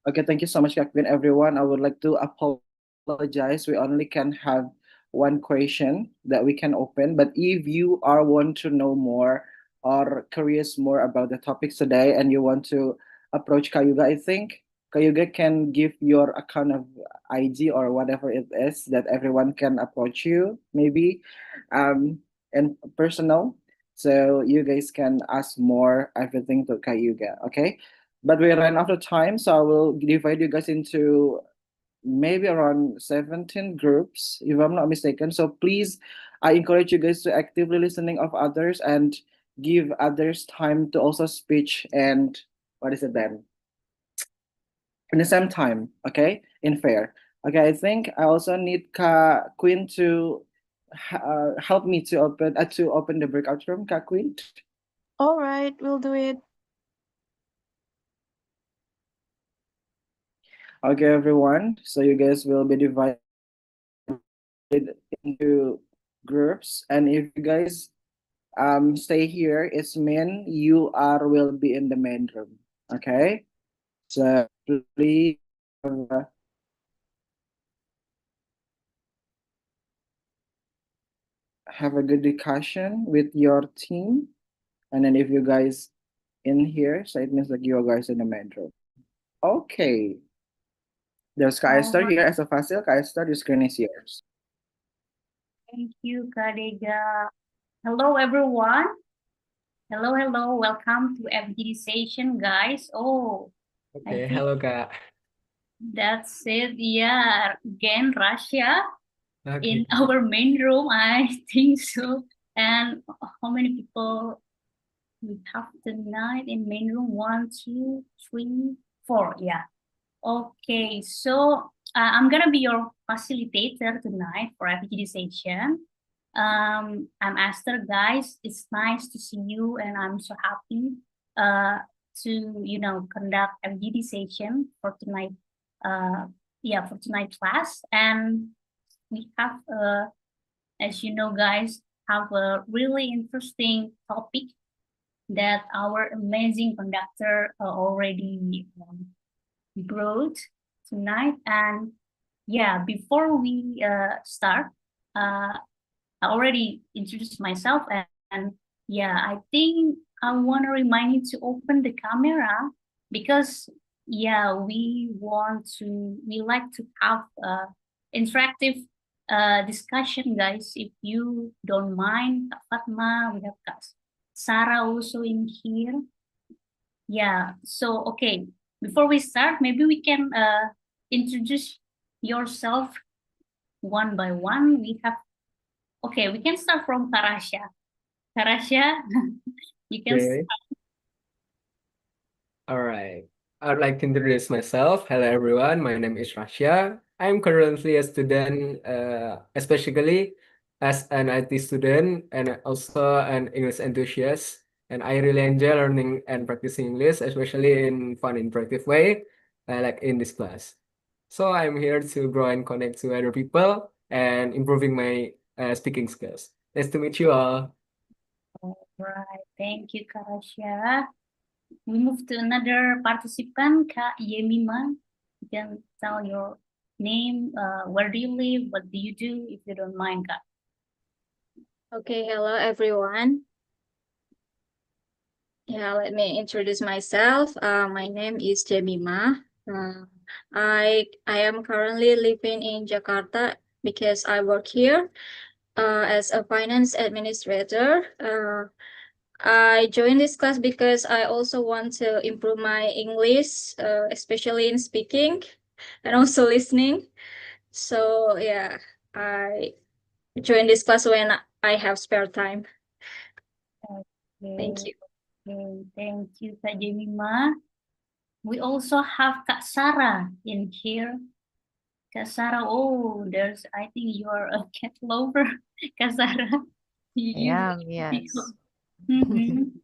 A: Okay, thank you so much, Queen. Everyone, I would like to apologize. We only can have one question that we can open. But if you are want to know more or curious more about the topics today and you want to approach Kayuga, I think Kayuga can give your account of IG or whatever it is that everyone can approach you, maybe, and personal. So you guys can ask more everything to Kayuga, okay? But we ran out of time, so I will divide you guys into maybe around 17 groups, if I'm not mistaken. So please, I encourage you guys to actively listening of others and give others time to also speech and what is it then? In the same time, okay? In fair. Okay, I think I also need Queen to help me to open the breakout room, Queen.
H: All right, we'll do it.
A: Okay, everyone. So you guys will be divided into groups, and if you guys stay here, it's mean you are will be in the main room. Okay, so please have a good discussion with your team, and then if you guys in here, so it means like you guys in the main room. Okay, there's Kaistar here as a facil. Kaistar, the screen is yours.
I: Thank you, Kadega. Hello, everyone. Hello, hello. Welcome to FGD session, guys. Oh,
B: Okay,
I: think
B: hello Kak.
I: that's it. Yeah, again, Russia in
B: Okay.
I: our main room. I think so. And how many people We have tonight in main room 1, 2, 3, 4. Yeah. Okay, so I'm gonna be your facilitator tonight for FGD session. I'm Esther, guys. It's nice to see you, and I'm so happy to conduct FGD session for tonight. For tonight class, and we have as you know, guys, have a really interesting topic that our amazing conductor already brought tonight. And yeah, before we start, I already introduced myself, and yeah, I think I want to remind you to open the camera because yeah, we like to have interactive discussion, guys. If you don't mind, Kak Fatma, we have Kak Sarah also in here. Yeah, so okay, before we start, maybe we can introduce yourself one by one. We can start from Tarasha. Tarasha, you can
B: Okay. All right. I'd like to introduce myself. Hello, everyone. My name is Rasha. I'm currently a student, especially as an IT student and also an English enthusiast. And I really enjoy learning and practicing English, especially in fun, interactive way, like in this class. So I'm here to grow and connect to other people and improving my speaking skills. Nice to meet you all.
I: All right, thank you, Tarasha. We move to another participant, Kak Yemima. You can tell your name, where do you live, what do you do, if you don't mind, Kak.
F: Okay, hello everyone. Yeah, let me introduce myself. My name is Jemima. I am currently living in Jakarta because I work here as a finance administrator. I joined this class because I also want to improve my English, especially in speaking and also listening. So yeah, I joined this class when I have spare time. Thank you.
I: Okay, thank you, Kak Jemima. We also have Kak Sarah in here. Kak Sarah, I think you are a cat lover, Kak Sarah.
J: Yeah, yes.
I: Mhm.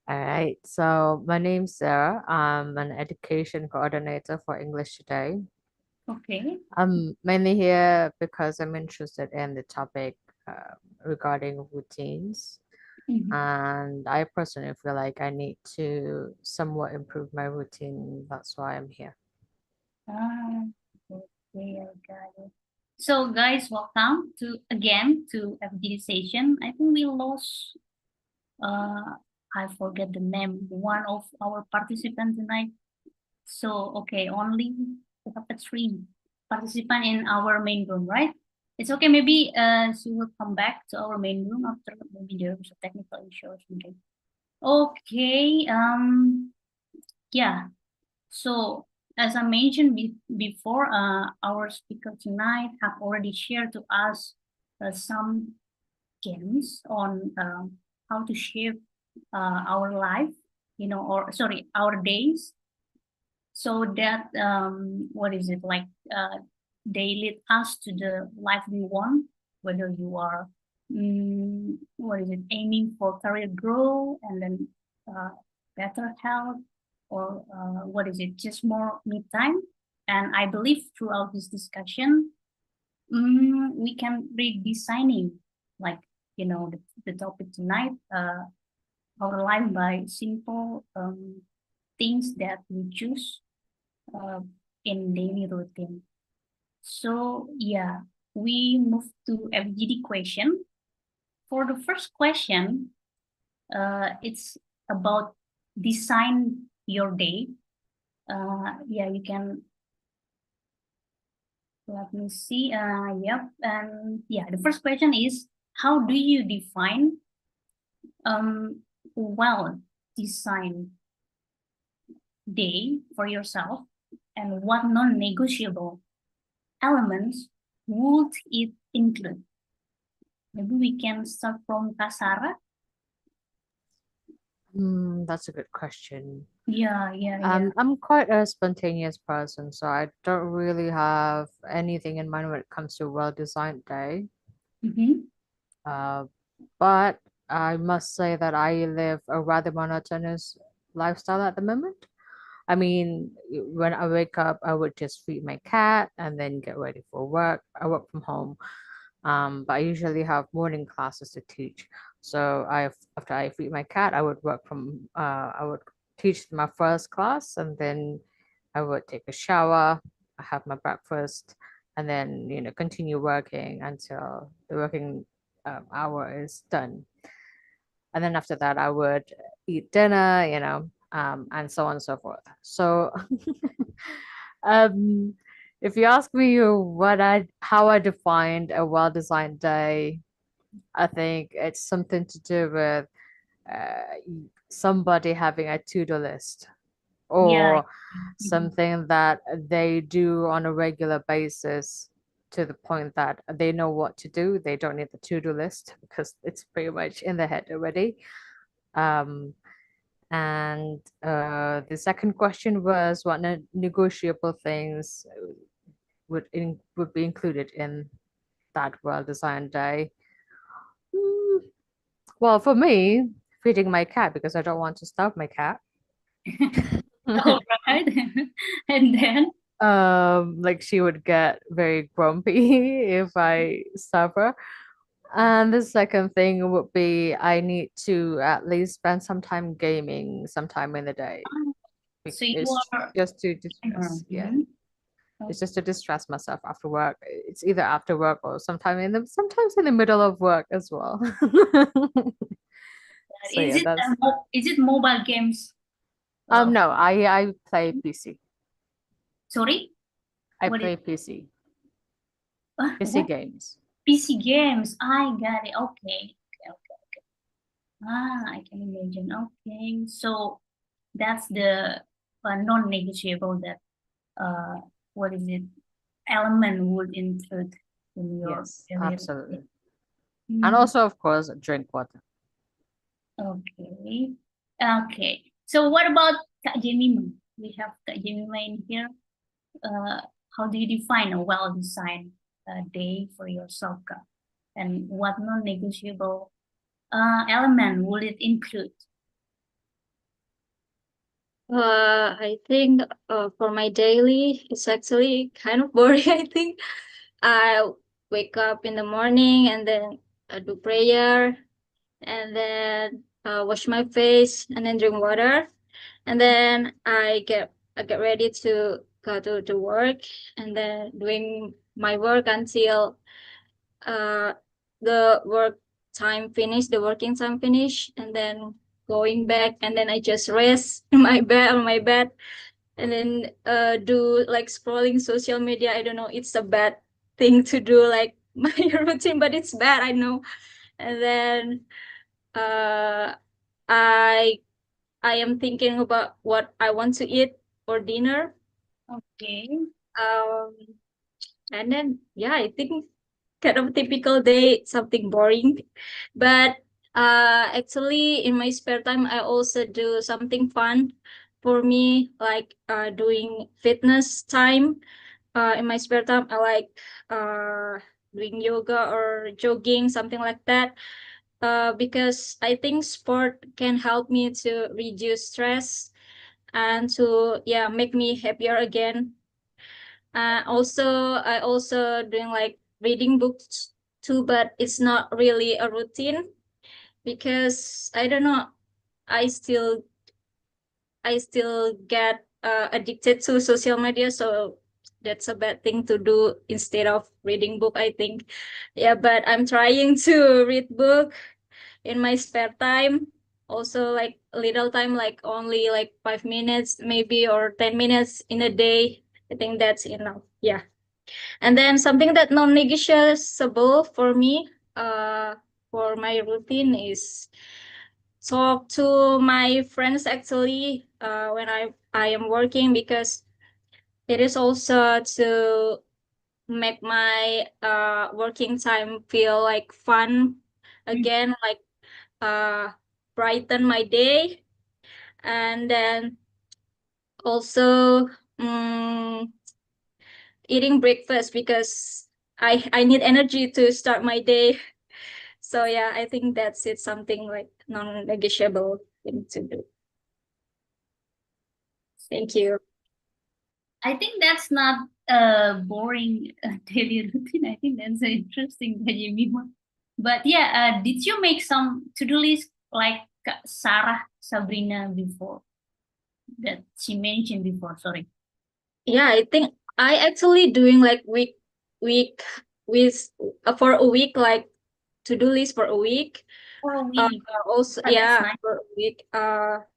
J: All right. So my name's Sarah. I'm an education coordinator for English Today.
I: Okay.
J: I'm mainly here because I'm interested in the topic regarding routines.
I: Mhm.
J: And I personally feel like I need to somewhat improve my routine. That's why I'm here.
I: Okay, I got it. So guys, welcome again to FGD session. I think we lost, I forget the name, one of our participants tonight. So, okay, only we have 3 participants in our main room, right? It's okay, maybe she will come back to our main room after maybe there's a technical issue or something. Okay, yeah. So as I mentioned before, our speaker tonight have already shared to us some games on how to shape our life, our days, so that they lead us to the life we want, whether you are aiming for career growth and then better health, or just more me time. And I believe throughout this discussion we can redesigning, like the topic tonight, our life by simple things that we choose in daily routine. So yeah, we move to FGD question. For the first question, it's about design your day. You can, let me see. Yep, and yeah, the first question is, how do you define well design day for yourself, and what non-negotiable elements would it include? Maybe we can start from Kak Sarah.
J: That's a good question.
I: Yeah, yeah.
J: I'm quite a spontaneous person, so I don't really have anything in mind when it comes to a well-designed day.
I: Mm-hmm.
J: But I must say that I live a rather monotonous lifestyle at the moment. I mean, when I wake up, I would just feed my cat and then get ready for work. I work from home, but I usually have morning classes to teach. So after I feed my cat, I would teach my first class, and then I would take a shower, have my breakfast, and then continue working until the working hour is done. And then after that, I would eat dinner, and so on and so forth. So, um, if you ask me how I defined a well-designed day, I think it's something to do with uh, somebody having a to-do list
I: Yeah.
J: or something that they do on a regular basis to the point that they know what to do. They don't need the to-do list because it's pretty much in their head already. Um, and the second question was what negotiable things would be included in that well-designed day. Hmm, Well, for me, feeding my cat because I don't want to starve my cat.
I: All right. And then,
J: Like she would get very grumpy if I starve her. And the second thing would be I need to at least spend some time gaming sometime in the day.
I: so you
J: It's
I: are
J: just to distress. Yeah.
I: Mhm.
J: It's just to distress myself after work. It's either after work or sometimes in the middle of work as well. So
I: Is
J: yeah,
I: it
J: that's
I: is it mobile games?
J: no, I play PC.
I: Sorry,
J: I
I: what is
J: play PC. PC
I: what?
J: games.
I: PC games. I got it. Okay. Okay. I can imagine. Okay, so that's the non-negotiable that what is it element would include in your
J: Yes,
I: daily
J: absolutely.
I: routine.
J: And also, of course, drink water.
I: Okay. Okay. So what about Kak Jemima? We have Kak Jemima in here. How do you define a well-designed day for yourself, Kak? And what non-negotiable element will it include?
F: I think for my daily, it's actually kind of boring. I think I wake up in the morning and then I do prayer and then wash my face and then drink water and then I get ready to go to work and then doing my work until uh the working time finish and then going back and then I just rest in my bed on my bed and then do like scrolling social media. I don't know, it's a bad thing to do like my routine, but it's bad, I know. And then uh I I am thinking about what I want to eat for dinner.
I: Okay.
F: Um and then yeah, I think kind of typical day, something boring. But actually in my spare time I also do something fun for me, like doing fitness time. In my spare time I like uh doing yoga or jogging, something like that. Because I think sport can help me to reduce stress and to make me happier again. Also, I also doing like reading books too, but it's not really a routine because I don't know. I still I still get addicted to social media, so that's a bad thing to do instead of reading book, I think. Yeah, but I'm trying to read book in my spare time. Also, like little time, like only like 5 minutes, maybe, or 10 minutes in a day. I think that's enough. Yeah. And then something that non-negotiable for me, for my routine is talk to my friends actually, when I am working, because it is also to make my working time feel like fun again, like brighten my day. and then also eating breakfast because I need energy to start my day. So yeah, I think that's it. Something like non-negotiable thing to do. Thank you.
I: I think that's not a boring daily routine. I think that's interesting that you mean. But yeah, did you make some to-do list like Sarah Sabrina before that she mentioned before? Sorry.
F: Yeah, I think I actually doing like week with for a week, like to-do list for a week.
I: For a week.
F: Also,
I: Oh, that's
F: yeah,
I: nice.
F: for a week.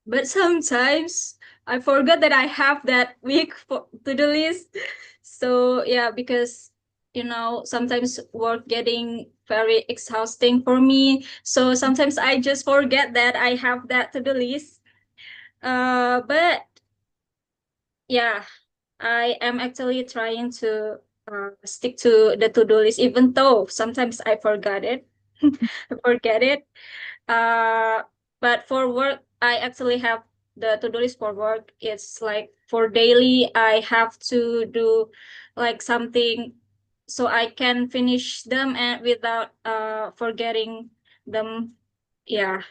F: But sometimes I forgot that I have that week for to-do list. So yeah, because sometimes work getting very exhausting for me. So sometimes I just forget that I have that to-do list. But yeah, I am actually trying to stick to the to-do list, even though sometimes I forgot it. I forget it. But for work, I actually have the to-do list for work. It's like for daily, I have to do like something so I can finish them and without forgetting them. Yeah,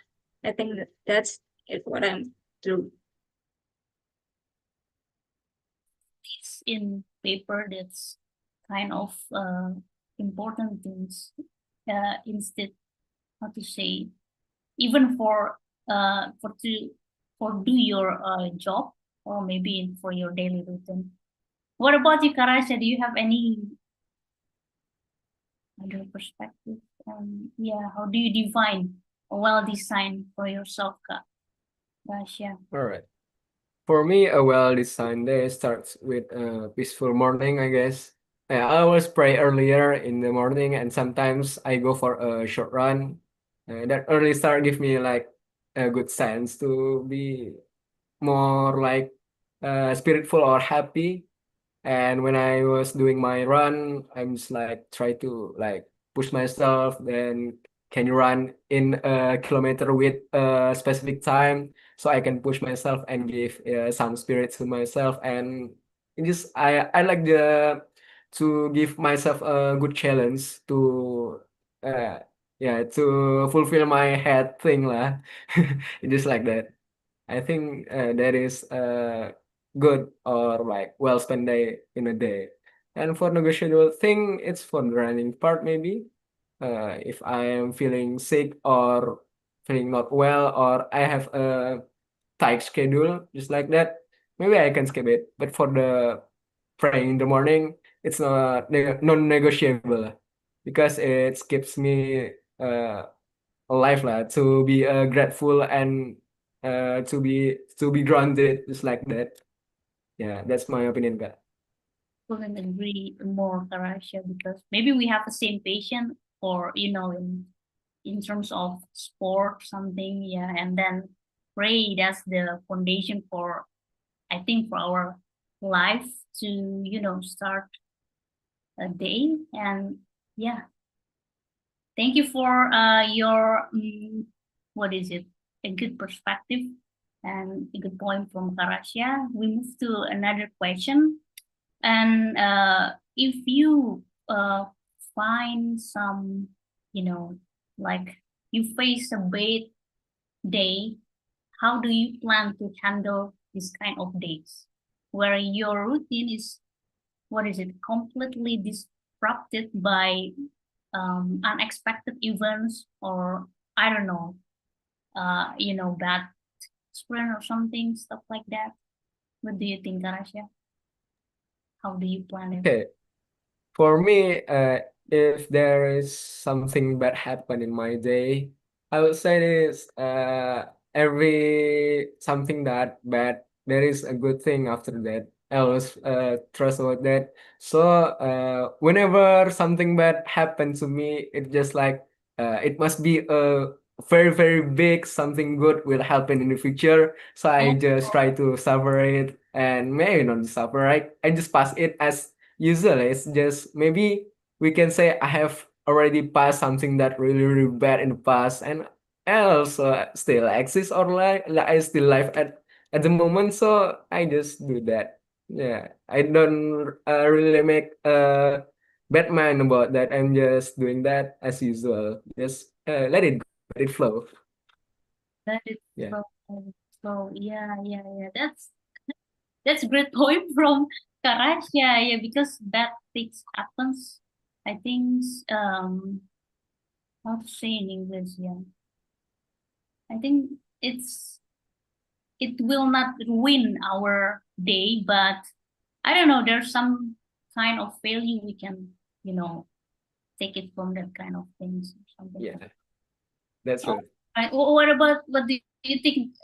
F: I think that's it. What I'm doing.
I: It's in paper that's kind of important things instead, how to say, even for do your job or maybe for your daily routine. What about you, Karasha? Do you have any other perspective? Yeah, how do you define a well designed for yourself, Karasha?
B: All right. For me, a well-designed day starts with a peaceful morning, I guess. I always pray earlier in the morning, and sometimes I go for a short run. That early start give me like a good sense to be more like spiritful or happy. And when I was doing my run, I'm just like try to like push myself. Then can you run in a kilometer with a specific time so I can push myself and give some spirit to myself. And it just I like to give myself a good challenge to uh yeah to fulfill my head thing lah. Just like that. I think that is good or like well spent day in a day. And for negotiable thing, it's for the running part maybe. If I am feeling sick or feeling not well or I have a tight schedule just like that, maybe I can skip it. But for the praying in the morning, it's not non-negotiable because it keeps me uh alive lah to be grateful and to be grounded just like that. Yeah, that's my opinion, Kak.
I: Couldn't agree more, Karasha, because maybe we have the same passion for in terms of sport something, yeah, and then pray that's the foundation for I think for our life to start a day. And yeah, thank you for your what is it, a good perspective and a good point from Karasha. We move to another question. And if you find some, like you face a bad day, how do you plan to handle this kind of days where your routine is, what is it, completely disrupted by unexpected events, or I don't know, bad sprain or something, stuff like that? What do you think, Karasha? How do you plan it?
B: Okay, for me, if there is something bad happen in my day, I would say this, every something that bad, there is a good thing after that. I always trust about that. So whenever something bad happens to me, it just like it must be a very very big something good will happen in the future. So I just try to suffer it and maybe not suffer, right? I just pass it as usually. It's just maybe we can say I have already passed something that really really bad in the past, and I also still exist or like I still live at the moment, so I just do that. Yeah, I don't really make bad mind about that. I'm just doing that as usual. Just let it go, let it flow.
I: That is
B: Yeah.
I: so yeah. That's a great point from Karaj. Yeah, because bad things happens. I think how to say in English, yeah. I think it will not ruin our day, but I don't know, there's some kind of value we can, take it from that kind of things or something.
B: Yeah, that's
I: Oh,
B: right.
I: right. What about what do you think?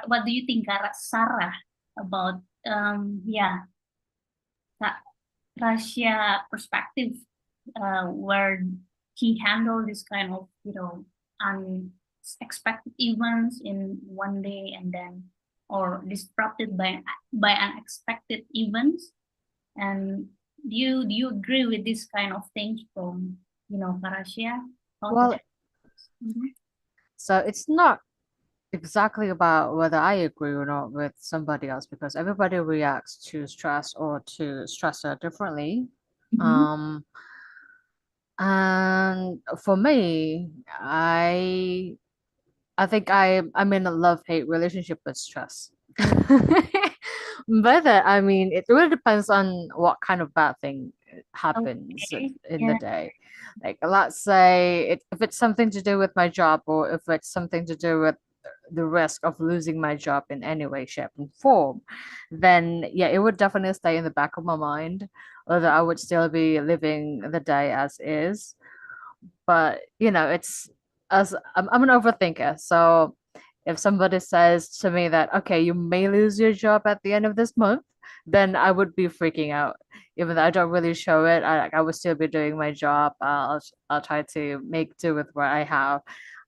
I: What do you think, Sarah, about Russia perspective, where he handled this kind of unexpected events in one day, and then or disrupted by unexpected events. And do you agree with this kind of things from Russia?
J: Well,
I: Mhm.
J: so it's not exactly about whether I agree or not with somebody else because everybody reacts to stress or to stressor differently. Um, and for me, I think I'm in a love-hate relationship with stress. But I mean, it really depends on what kind of bad thing happens
I: Okay.
J: in
I: Yeah.
J: the day. Like, let's say if it's something to do with my job or if it's something to do with the risk of losing my job in any way, shape, and form, then yeah, it would definitely stay in the back of my mind, although I would still be living the day as is. But it's as I'm an overthinker, so if somebody says to me that okay, you may lose your job at the end of this month, then I would be freaking out. Even though I don't really show it, I would still be doing my job. I'll try to make do with what I have,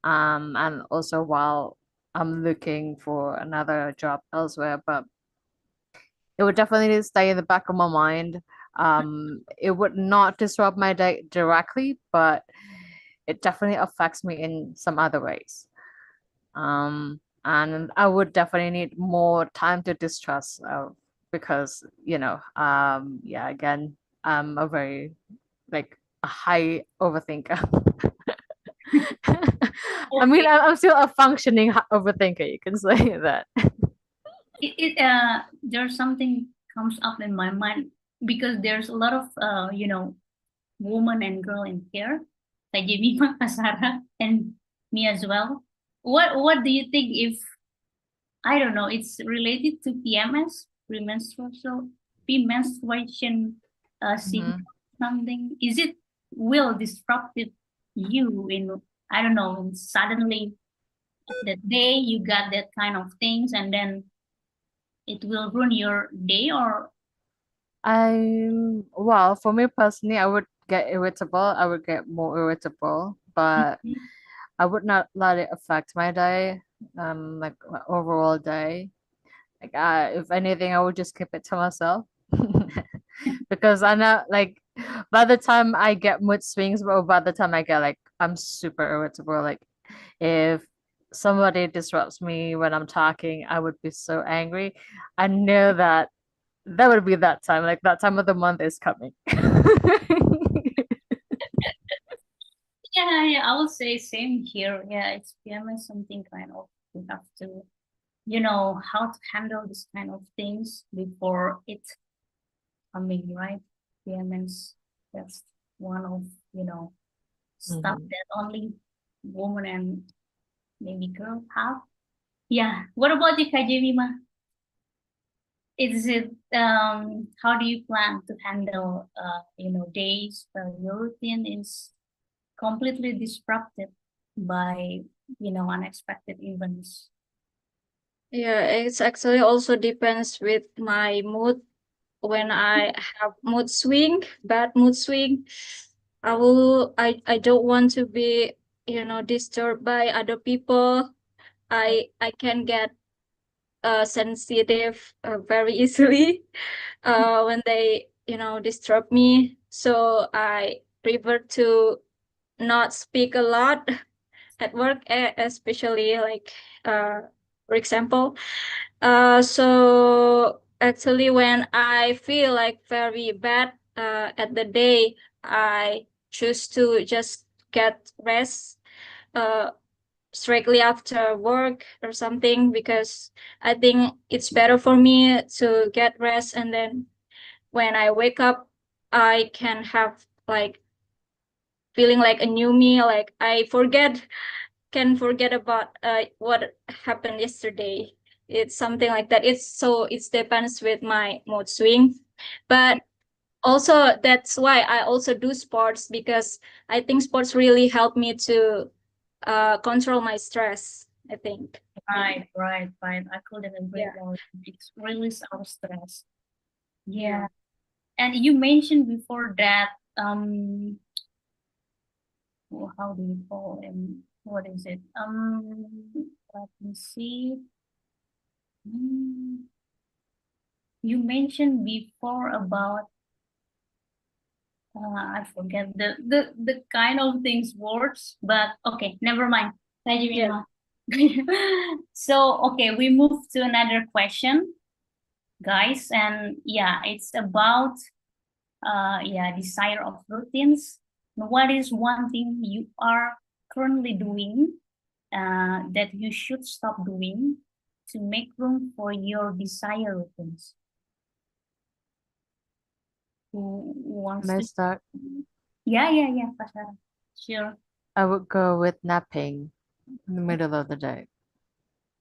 J: and also while I'm looking for another job elsewhere. But it would definitely stay in the back of my mind. It would not disrupt my day directly, but it definitely affects me in some other ways. And I would definitely need more time to distrust because, yeah, again, I'm a very like a high overthinker. I mean,
I: Okay.
J: I'm still a functioning overthinker. You can say that.
I: There's something comes up in my mind because there's a lot of woman and girl in here, like Jemima, Sarah, and me as well. What do you think if I don't know? It's related to PMS, premenstruation syndrome, something. Is it will disruptive you in I don't know, and suddenly that day you got that kind of things and then it will ruin your day or
J: Well, for me personally, I would get irritable. I would get more irritable, but I would not let it affect my day, like my overall day. Like, if anything, I would just keep it to myself because I know, like, by the time I get mood swings, or by the time I get like, I'm super irritable. Like, if somebody disrupts me when I'm talking, I would be so angry. I know that would be that time, like that time of the month is coming.
I: yeah, I would say same here. Yeah, it's PMS something kind of we have to how to handle this kind of things before it coming, right? PMS, that's one of stuff that only woman and maybe girl have. Yeah. What about you, Kajemima? Is it how do you plan to handle days where your routine is completely disrupted by unexpected events?
F: Yeah, it's actually also depends with my mood. When I have bad mood swing, I don't want to be, disturbed by other people. I can get sensitive very easily when they, disturb me. So I prefer to not speak a lot at work, especially like for example. So actually, when I feel like very bad at the day, I choose to just get rest straightly after work or something, because I think it's better for me to get rest, and then when I wake up, I can have like feeling like a new me, like I can forget about what happened yesterday. It's something like that. It depends with my mood swing, but also that's why I also do sports, because I think sports really help me to control my stress, I think.
I: Right. I couldn't agree
F: Yeah.
I: more. It's release our stress. Yeah. And you mentioned before that how do you call him? What is it? Let me see. Hmm, You mentioned before about I forget the kind of things words, but okay, never mind.
F: Yeah.
I: So okay, we move to another question, guys, and yeah, it's about desire of routines. What is one thing you are currently doing that you should stop doing to make room for your desire routines? Who wants
J: May I
I: to?
J: start?
I: Yeah, Pasara. Sure.
J: I would go with napping in the middle of the day.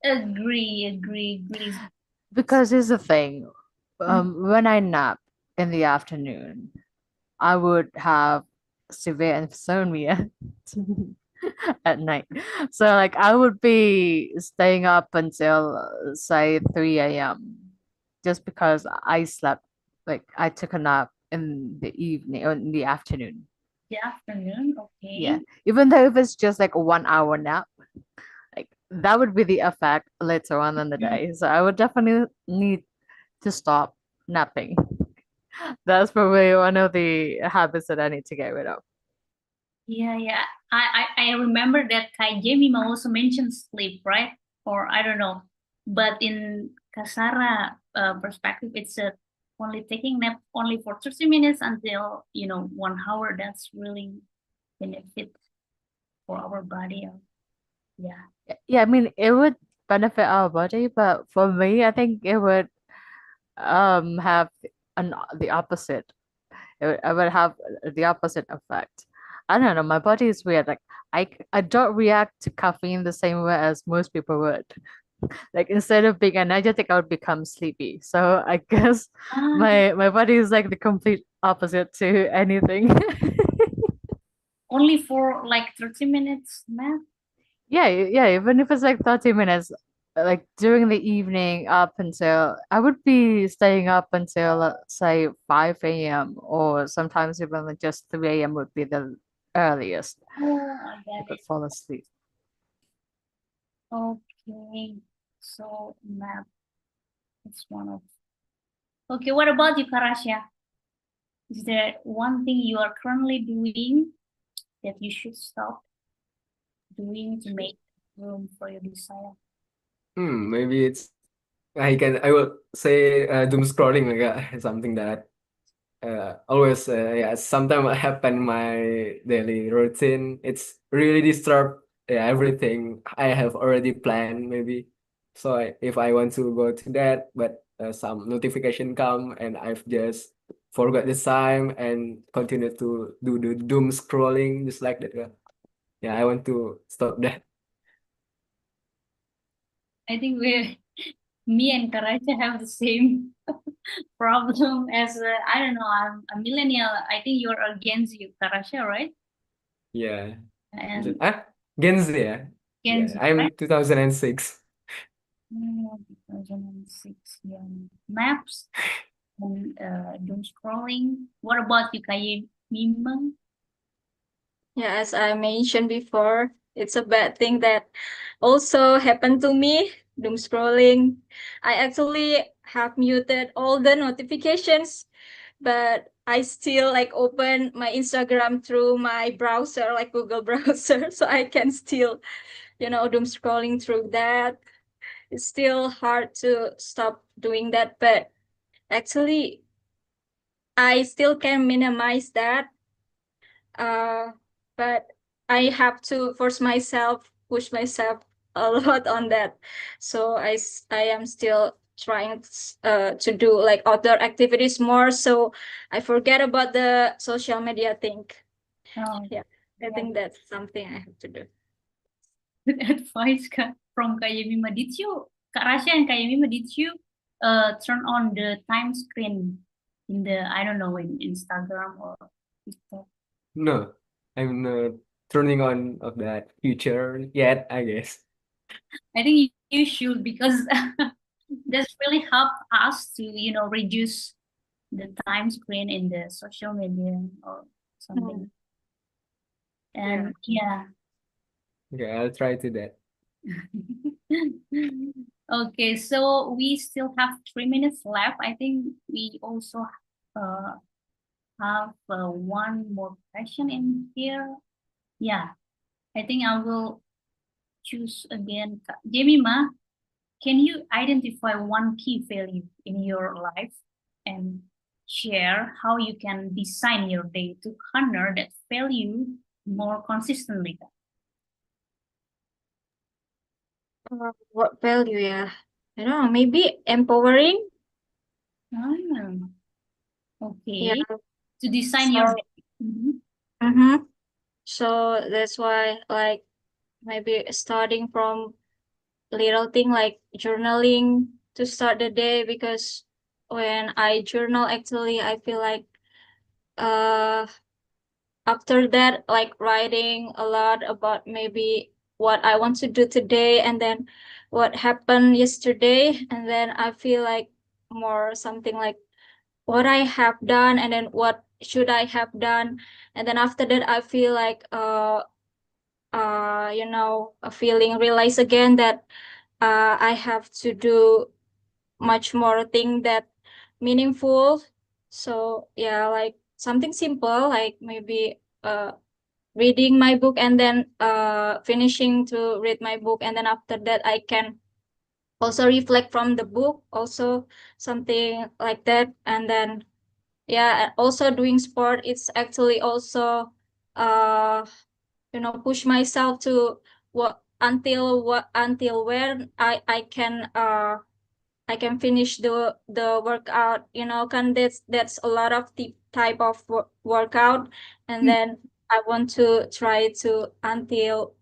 I: Agree.
J: Because here's the thing, when I nap in the afternoon, I would have severe insomnia at night. So like I would be staying up until say 3 a.m. just because I slept, like I took a nap in the evening or in the afternoon.
I: The afternoon, okay.
J: Yeah. Even though if it's just like a 1 hour nap, like that would be the effect later on in the day. So I would definitely need to stop napping. That's probably one of the habits that I need to get rid of.
I: Yeah. I remember that Kai Jemima also mentioned sleep, right? Or I don't know. But in Kasara perspective, it's only taking nap only for 30 minutes until 1 hour. That's really benefit for our body. Yeah.
J: Yeah, I mean it would benefit our body, but for me, I think it would have the opposite. I would have the opposite effect. I don't know. My body is weird. Like I don't react to caffeine the same way as most people would. Like instead of being energetic, I would become sleepy. So I guess my body is like the complete opposite to anything.
I: Only for like 30 minutes nap?
J: Yeah. Even if it's like 30 minutes, like during the evening up until I would be staying up until say 5 a.m. or sometimes even like just 3 a.m. would be the earliest
I: Oh, I
J: I
I: get
J: could
I: it.
J: fall asleep.
I: Okay. So nap. It's one of. Okay, what about you, Karasha? Is there one thing you are currently doing that you should stop doing to make room for your desire?
B: Maybe it's I will say doom scrolling like something that always sometimes happen my daily routine. It's really disturb everything I have already planned maybe. So if I want to go to that, but some notification come and I've just forgot the time and continue to do the doom scrolling just like that. Yeah, I want to stop that.
I: I think me and Karacha have the same problem as I don't know. I'm a millennial. I think you're a Gen Z, Karacha, right?
B: Yeah.
I: And
B: Gen Z, yeah.
I: Gen Z,
B: Yeah, I'm
I: right?
B: 2006.
I: 2006, yeah. Maps and doom scrolling. What about you, Kaye Mima?
F: Yeah, as I mentioned before, it's a bad thing that also happened to me, doom scrolling. I actually have muted all the notifications, but I still like open my Instagram through my browser, like Google browser, so I can still, doom scrolling through that. it's still hard to stop doing that, but actually I still can minimize that. But I have to force myself, push myself a lot on that. So I am still trying to do like outdoor activities more. So I forget about the social media thing.
I: Oh,
F: Yeah, I think that's something I have to do.
I: good advice from Kak Yemima. Kak Rasya and Kak Yemima, did you turn on the time screen in the, I don't know, in Instagram or TikTok?
B: No, I'm not turning on of that feature yet, I guess.
I: I think you should, because that's really help us to, reduce the time screen in the social media or something. And yeah.
B: Okay, I'll try to that.
I: Okay, so we still have 3 minutes left. I think we also have one more question in here. Yeah, I think I will choose again. Jemima, can you identify one key value in your life and share how you can design your day to honor that value more consistently?
F: What value? Yeah, I don't know. Maybe empowering.
I: Okay.
F: Yeah.
I: To design your day.
F: So that's why, like, maybe starting from little thing like journaling to start the day, because when I journal, actually, I feel like after that, like writing a lot about maybe what I want to do today, and then what happened yesterday, and then I feel like more something like what I have done, and then what should I have done, and then after that I feel like a feeling realize again that I have to do much more thing that meaningful. So yeah, like something simple, like maybe reading my book, and then finishing to read my book, and then after that I can also reflect from the book, also something like that. And then yeah, also doing sport, it's actually also push myself to until when I can finish the workout, can that's a lot of the type of workout, and then I want to try to until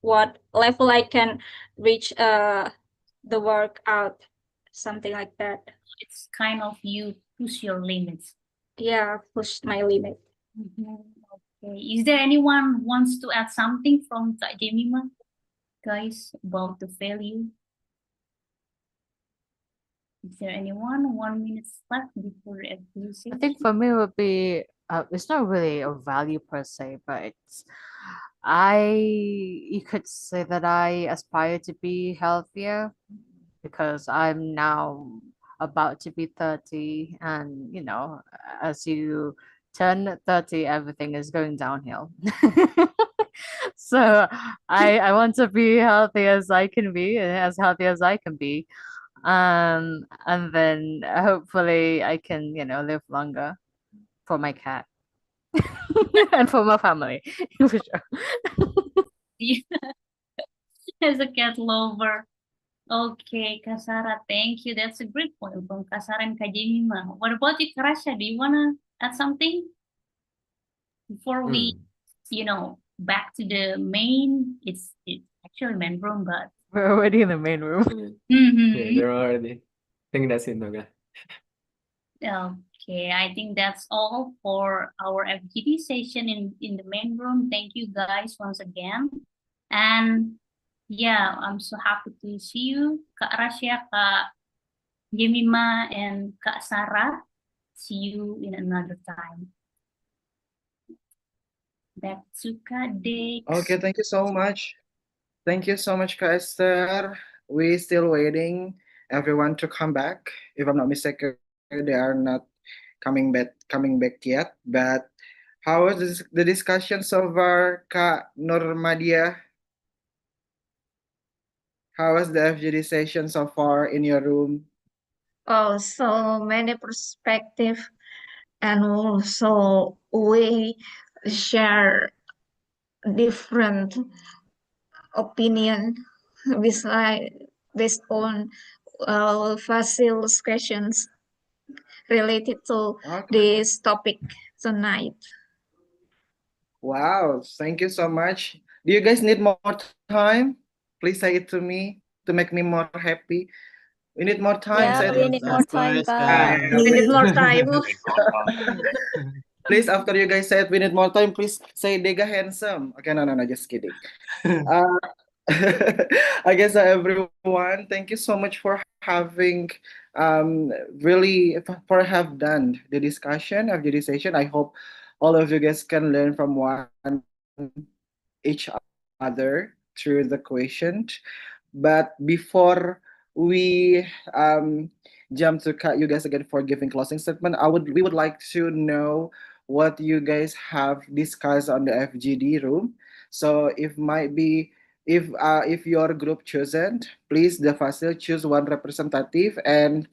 F: what level I can reach the workout, something like that.
I: It's kind of you push your limits.
F: Yeah, push my limit.
I: Okay. Is there anyone wants to add something from Kak Jemima, guys, about the value? Is there anyone? 1 minute left before the
J: I think for me it would be it's not really a value per se, but you could say that I aspire to be healthier because I'm now about to be 30, and as you turn 30 everything is going downhill. So I want to be healthy as I can be, as healthy as I can be. And then hopefully I can, live longer for my cat and for my family, for sure.
I: As a cat lover. Okay, Kasara, thank you. That's a great point from Kasara and Kak Jemima. What about you, Karasha? Do you wanna add something before we, back to the main? It's actually main room, but
J: We're already in the main room.
B: Yeah, they're already. I think that's it, Noga.
I: Okay, I think that's all for our FGD session in the main room. Thank you guys once again. And yeah, I'm so happy to see you, Kak Rasya, Kak Jemima, and Kak Sarah. See you in another time. Back to Kak Dex.
A: Okay, thank you so much. Thank you so much, Kak Esther. We still waiting everyone to come back. If I'm not mistaken, they are not coming back yet. But how was the discussion so far, Kak Nurmadia? How was the FGD session so far in your room?
E: Oh, so many perspective, and also we share different opinion based on Fasil's questions related to
A: Okay.
E: this topic tonight.
A: Wow, thank you so much. Do you guys need more time? Please say it to me to make me more happy. We need more time. Say
K: Yeah,
A: it.
K: we need more time,
A: Ah,
K: Kak.
E: We need more time.
A: please, after you guys said we need more time, please say Dega handsome. Okay, no, no, no, just kidding. Uh, I guess everyone, thank you so much for having really for have done the discussion of the session. I hope all of you guys can learn from one each other through the question. But before we jump to cut you guys again for giving closing statement, we would like to know what you guys have discussed on the FGD room. So if might be if your group chosen, please the facil choose one representative, and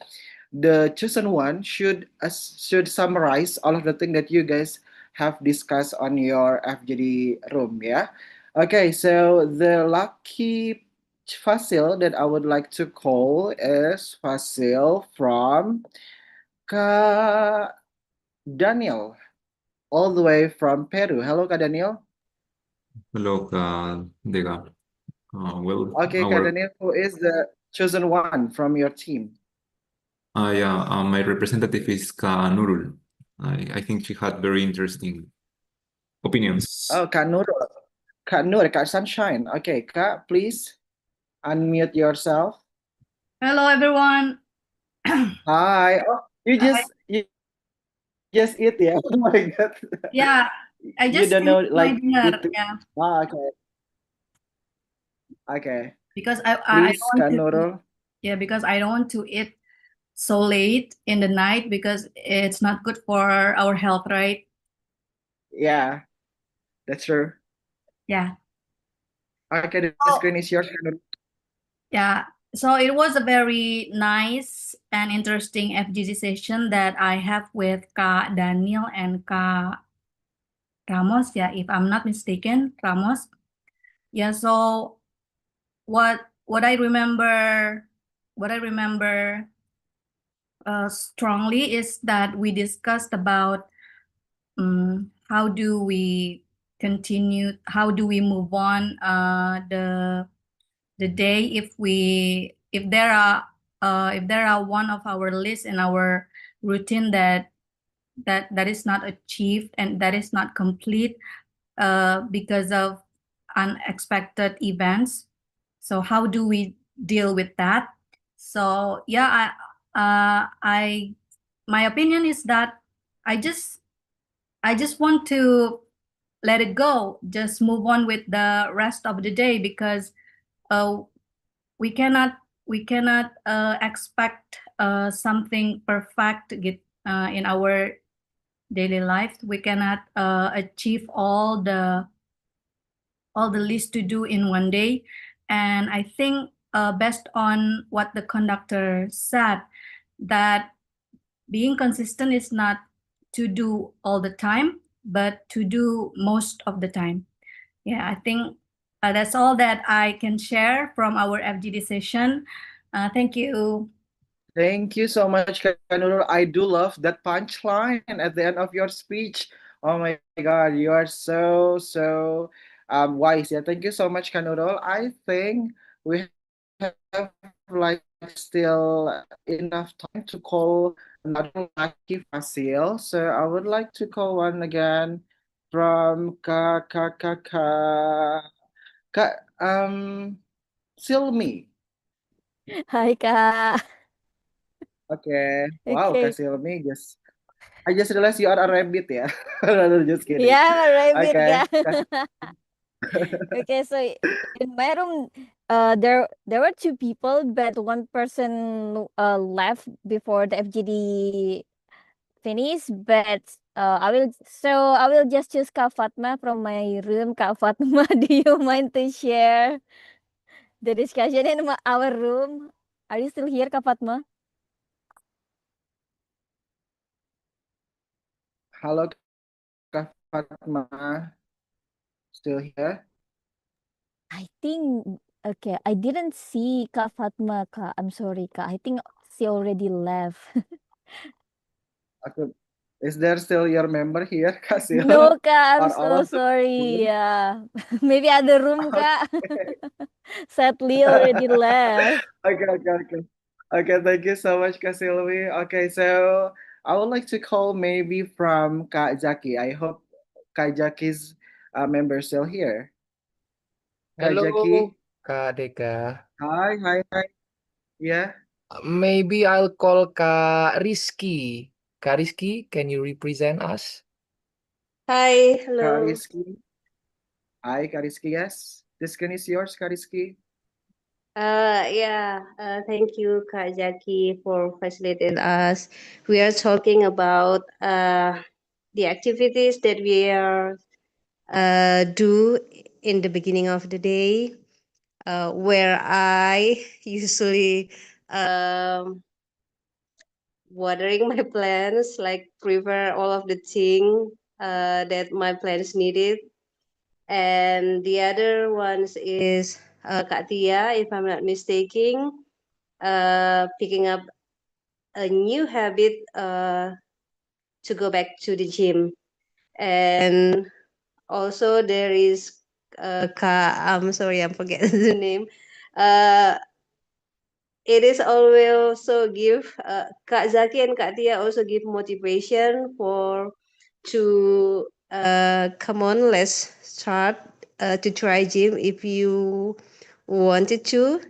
A: the chosen one should summarize all of the thing that you guys have discussed on your FGD room. Yeah. Okay, so the lucky Fasil that I would like to call is Fasil from Ka Daniel, all the way from Peru. Hello, Ka Daniel.
L: Hello, Dega. Well,
A: Okay, Ka Daniel, who is the chosen one from your team?
L: yeah, my representative is Ka Nurul. I think she had very interesting opinions.
A: Oh, Kak Nurul. Kak Nur, Kak Sunshine. Okay, Kak, please unmute yourself.
M: Hello, everyone.
A: Hi. Oh, you just eat, yeah? Oh my God.
M: Yeah, I
A: You
M: just
A: don't know
M: finished my
A: like
M: dinner.
A: eating.
M: Yeah,
A: Ah, okay. Okay.
M: because I
A: Please,
M: don't
A: Kak
M: want to.
A: Nurul.
M: Yeah, because I don't want to eat so late in the night because it's not good for our health, right?
A: Yeah, that's true.
M: Yeah.
A: Okay, the
M: So
A: screen is yours, Kak Nurul.
M: yeah, so it was a very nice and interesting FGC session that I have with Kak Daniel and Kak Ramos. Yeah, if I'm not mistaken, Ramos. Yeah. So what I remember, what I remember strongly is that we discussed about how do we continue, how do we move on the day if there are one of our list in our routine that is not achieved and that is not complete because of unexpected events. So how do we deal with that? So yeah, I my opinion is that I just I just want to let it go, just move on with the rest of the day because uh, we cannot expect something perfect in our daily life. We cannot achieve all the list to do in one day. And I think based on what the conductor said, that being consistent is not to do all the time, but to do most of the time. Yeah, I think that's all that I can share from our FGD session. Thank you.
A: Thank you so much, Kak Nurul. I do love that punchline at the end of your speech. Oh my God, you are so wise. Yeah, thank you so much, Kak Nurul. I think we have like still enough time to call another lucky Fasil. So I would like to call one again from Kak Silmi.
K: Hi, Kak.
A: Okay. Wow,
K: Okay.
A: Kak Silmi just I just realized you are a rabbit, yeah. No, just kidding.
K: Yeah, I'm a rabbit,
A: Okay.
K: Kak. Okay, so in my room, there were two people, but one person left before the FGD finished. But I will just choose Kak Fatma from my room. Kak Fatma, do you mind to share? the discussion in our room. Are you still here, Kak Fatma?
A: Halo Kak Fatma, still here?
K: I think okay. I didn't see Kak Fatma, Kak. I'm sorry, Kak. I think she already left.
A: Aku, is there still your member here, Kak Sila?
K: No, Kak. I'm
A: Or all
K: so
A: of the
K: sorry.
A: room?
K: Yeah, maybe other room, Kak.
A: Okay.
K: Sadly, already left.
A: Okay. Okay, thank you so much, Kak Silvi. Okay, so I would like to call maybe from Kak Jackie. I hope Kak Jackie's member still here. Kak
N: Hello,
A: Jackie.
N: Kak Deka.
A: Hi. Yeah.
N: Maybe I'll call Kak Rizky. Kak Rizky, can you represent us?
O: Hi,
A: Kak
O: hello.
A: Rizky. Hi, Kak Rizky. Yes. The screen is yours, Kak Rizky.
O: Thank you, Kak Jackie, for facilitating us. We are talking about the activities that we are do in the beginning of the day, where I usually watering my plants, like prepare all of the thing that my plants needed. And the other ones is Kak Tia, if I'm not mistaken, picking up a new habit to go back to the gym. And also there is I'm sorry, I'm forgetting the name. Uh, it is always also give Kak Zaki and Kak Tia also give motivation for to come on, let's start to try gym if you wanted to.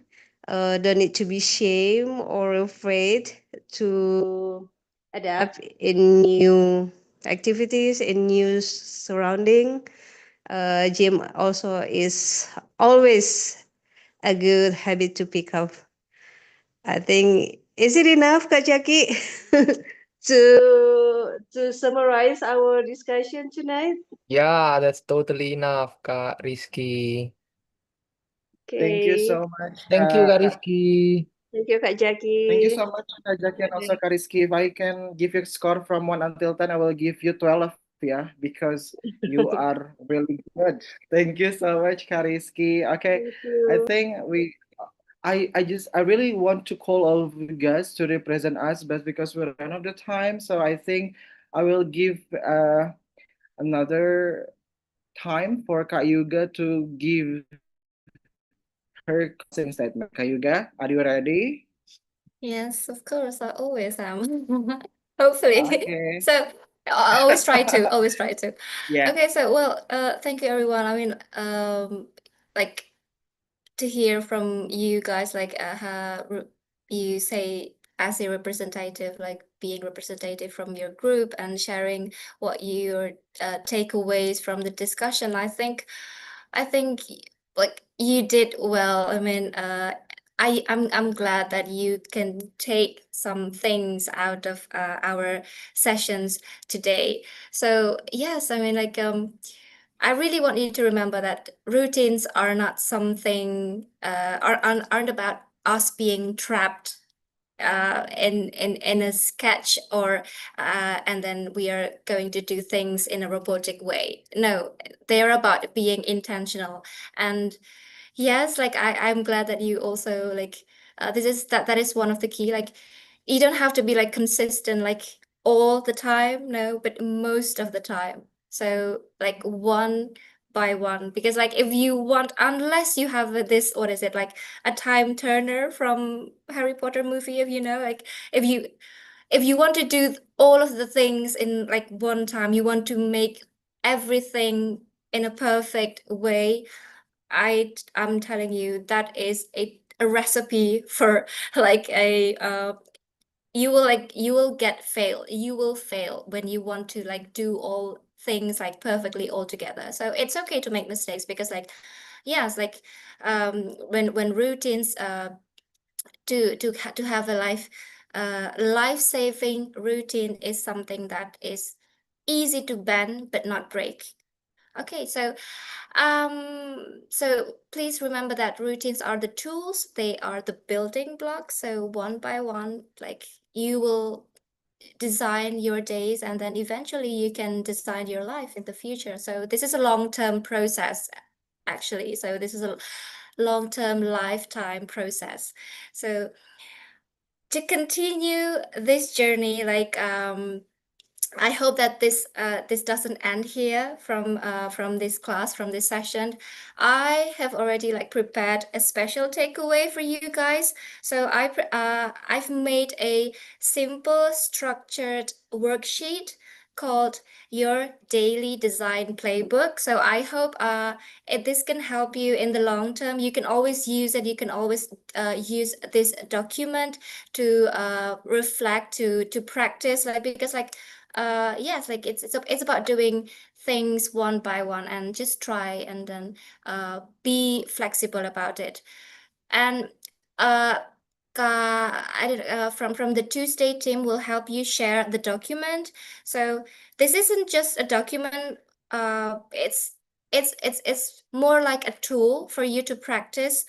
O: Don't need to be shame or afraid to adapt in new activities in new surrounding. Gym also is always a good habit to pick up. I think is it enough, Kak Jackie, to summarize our discussion tonight?
N: Yeah, that's totally enough, Kak Rizky.
A: Thank you
O: Okay.
A: so much,
N: Thank you, Kak Rizky.
O: Thank you, Kak
A: Thank you
O: Jackie.
A: so much, Kak Jackie, and also Kak Rizky. If I can give you a score from 1 until 10, I will give you 12, yeah, because you are really good. Thank you so much, Kak Rizky. Okay,
O: Thank
A: I
O: you.
A: think I really want to call all of you guys to represent us, but because we're out of the time, so I think I will give another time for Kak Yuga to give her closing statement. Kak Yuga, are you ready?
E: Yes, of course, I always am. Hopefully.
A: Okay.
E: So I always try to, always try to.
A: Yeah.
E: Okay, so well, thank you everyone. I mean, like to hear from you guys, like you say as a representative, like being representative from your group and sharing what your takeaways from the discussion. I think like you did well. I mean, I'm glad that you can take some things out of our sessions today. So yes, I mean like I really want you to remember that routines are not something aren't about us being trapped in a sketch or and then we are going to do things in a robotic way. No, they are about being intentional. And yes, like I'm glad that you also like that is one of the key. Like you don't have to be like consistent like all the time, no, but most of the time. So like one by one, because like if you want, unless you have this, what is it, like a time turner from Harry Potter movie, if you know, like if you want to do all of the things in like one time, you want to make everything in a perfect way, I'm telling you that is a recipe for like a you will get fail. You will fail when you want to like do all things like perfectly all together. So it's okay to make mistakes because like yes, like when routines to have a life-saving routine is something that is easy to bend but not break. Okay, so So please remember that routines are the tools, they are the building blocks. So one by one, like you will design your days and then eventually you can design your life in the future. So this is a long-term process actually. So this is a long-term lifetime process. So to continue this journey, like I hope that this doesn't end here from this class, from this session. I have already like prepared a special takeaway for you guys. So I've made a simple structured worksheet called your daily design playbook. So I hope this can help you in the long term. You can always use it. You can always use this document to reflect, to practice, like because like yes, like it's about doing things one by one and just try and then be flexible about it. And from the Tuesday team will help you share the document. So this isn't just a document. It's more like a tool for you to practice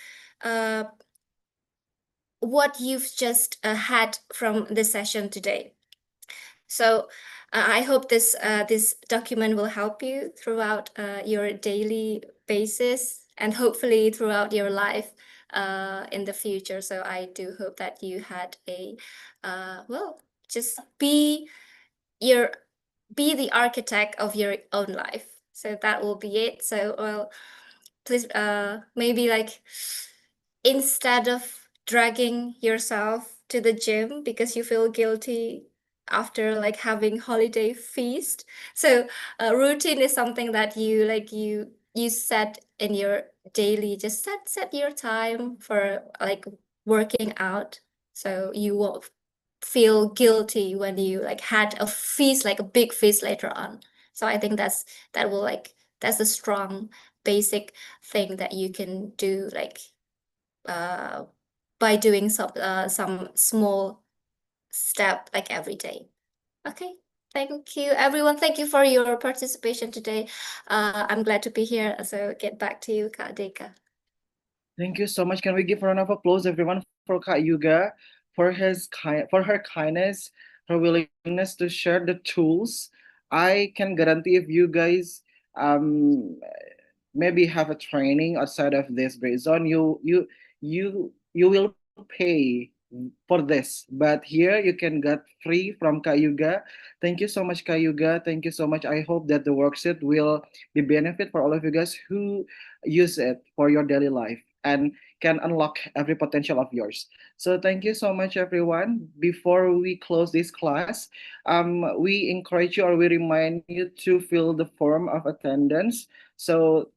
E: what you've just had from the session today. So I hope this document will help you throughout your daily basis and hopefully throughout your life in the future. So I do hope that you had a well, just be the architect of your own life. So that will be it. So well, please maybe like instead of dragging yourself to the gym because you feel guilty after like having holiday feast. So routine is something that you set in your daily, just set your time for like working out. So you won't feel guilty when you like had a feast, like a big feast later on. So I think that's a strong basic thing that you can do like by doing some small step like every day. Okay. Thank you, everyone. Thank you for your participation today. I'm glad to be here. So get back to you, Kak Deka.
A: Thank you so much. Can we give a round of applause, everyone, for Kak Yuga, for her kindness, her willingness to share the tools. I can guarantee if you guys maybe have a training outside of this Britzone, you will pay for this. But here you can get free from Kak Yuga. Thank you so much, Kak Yuga. Thank you so much. I hope that the worksheet will be benefit for all of you guys who use it for your daily life and can unlock every potential of yours. So thank you so much, everyone. Before we close this class, we encourage you or we remind you to fill the form of attendance so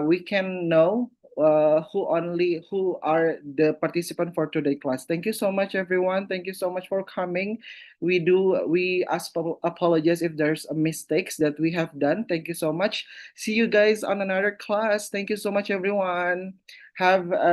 A: we can know who are the participant for today class. Thank you so much, everyone. Thank you so much for coming. We ask apologize if there's a mistakes that we have done. Thank you so much. See you guys on another class. Thank you so much, everyone. Have a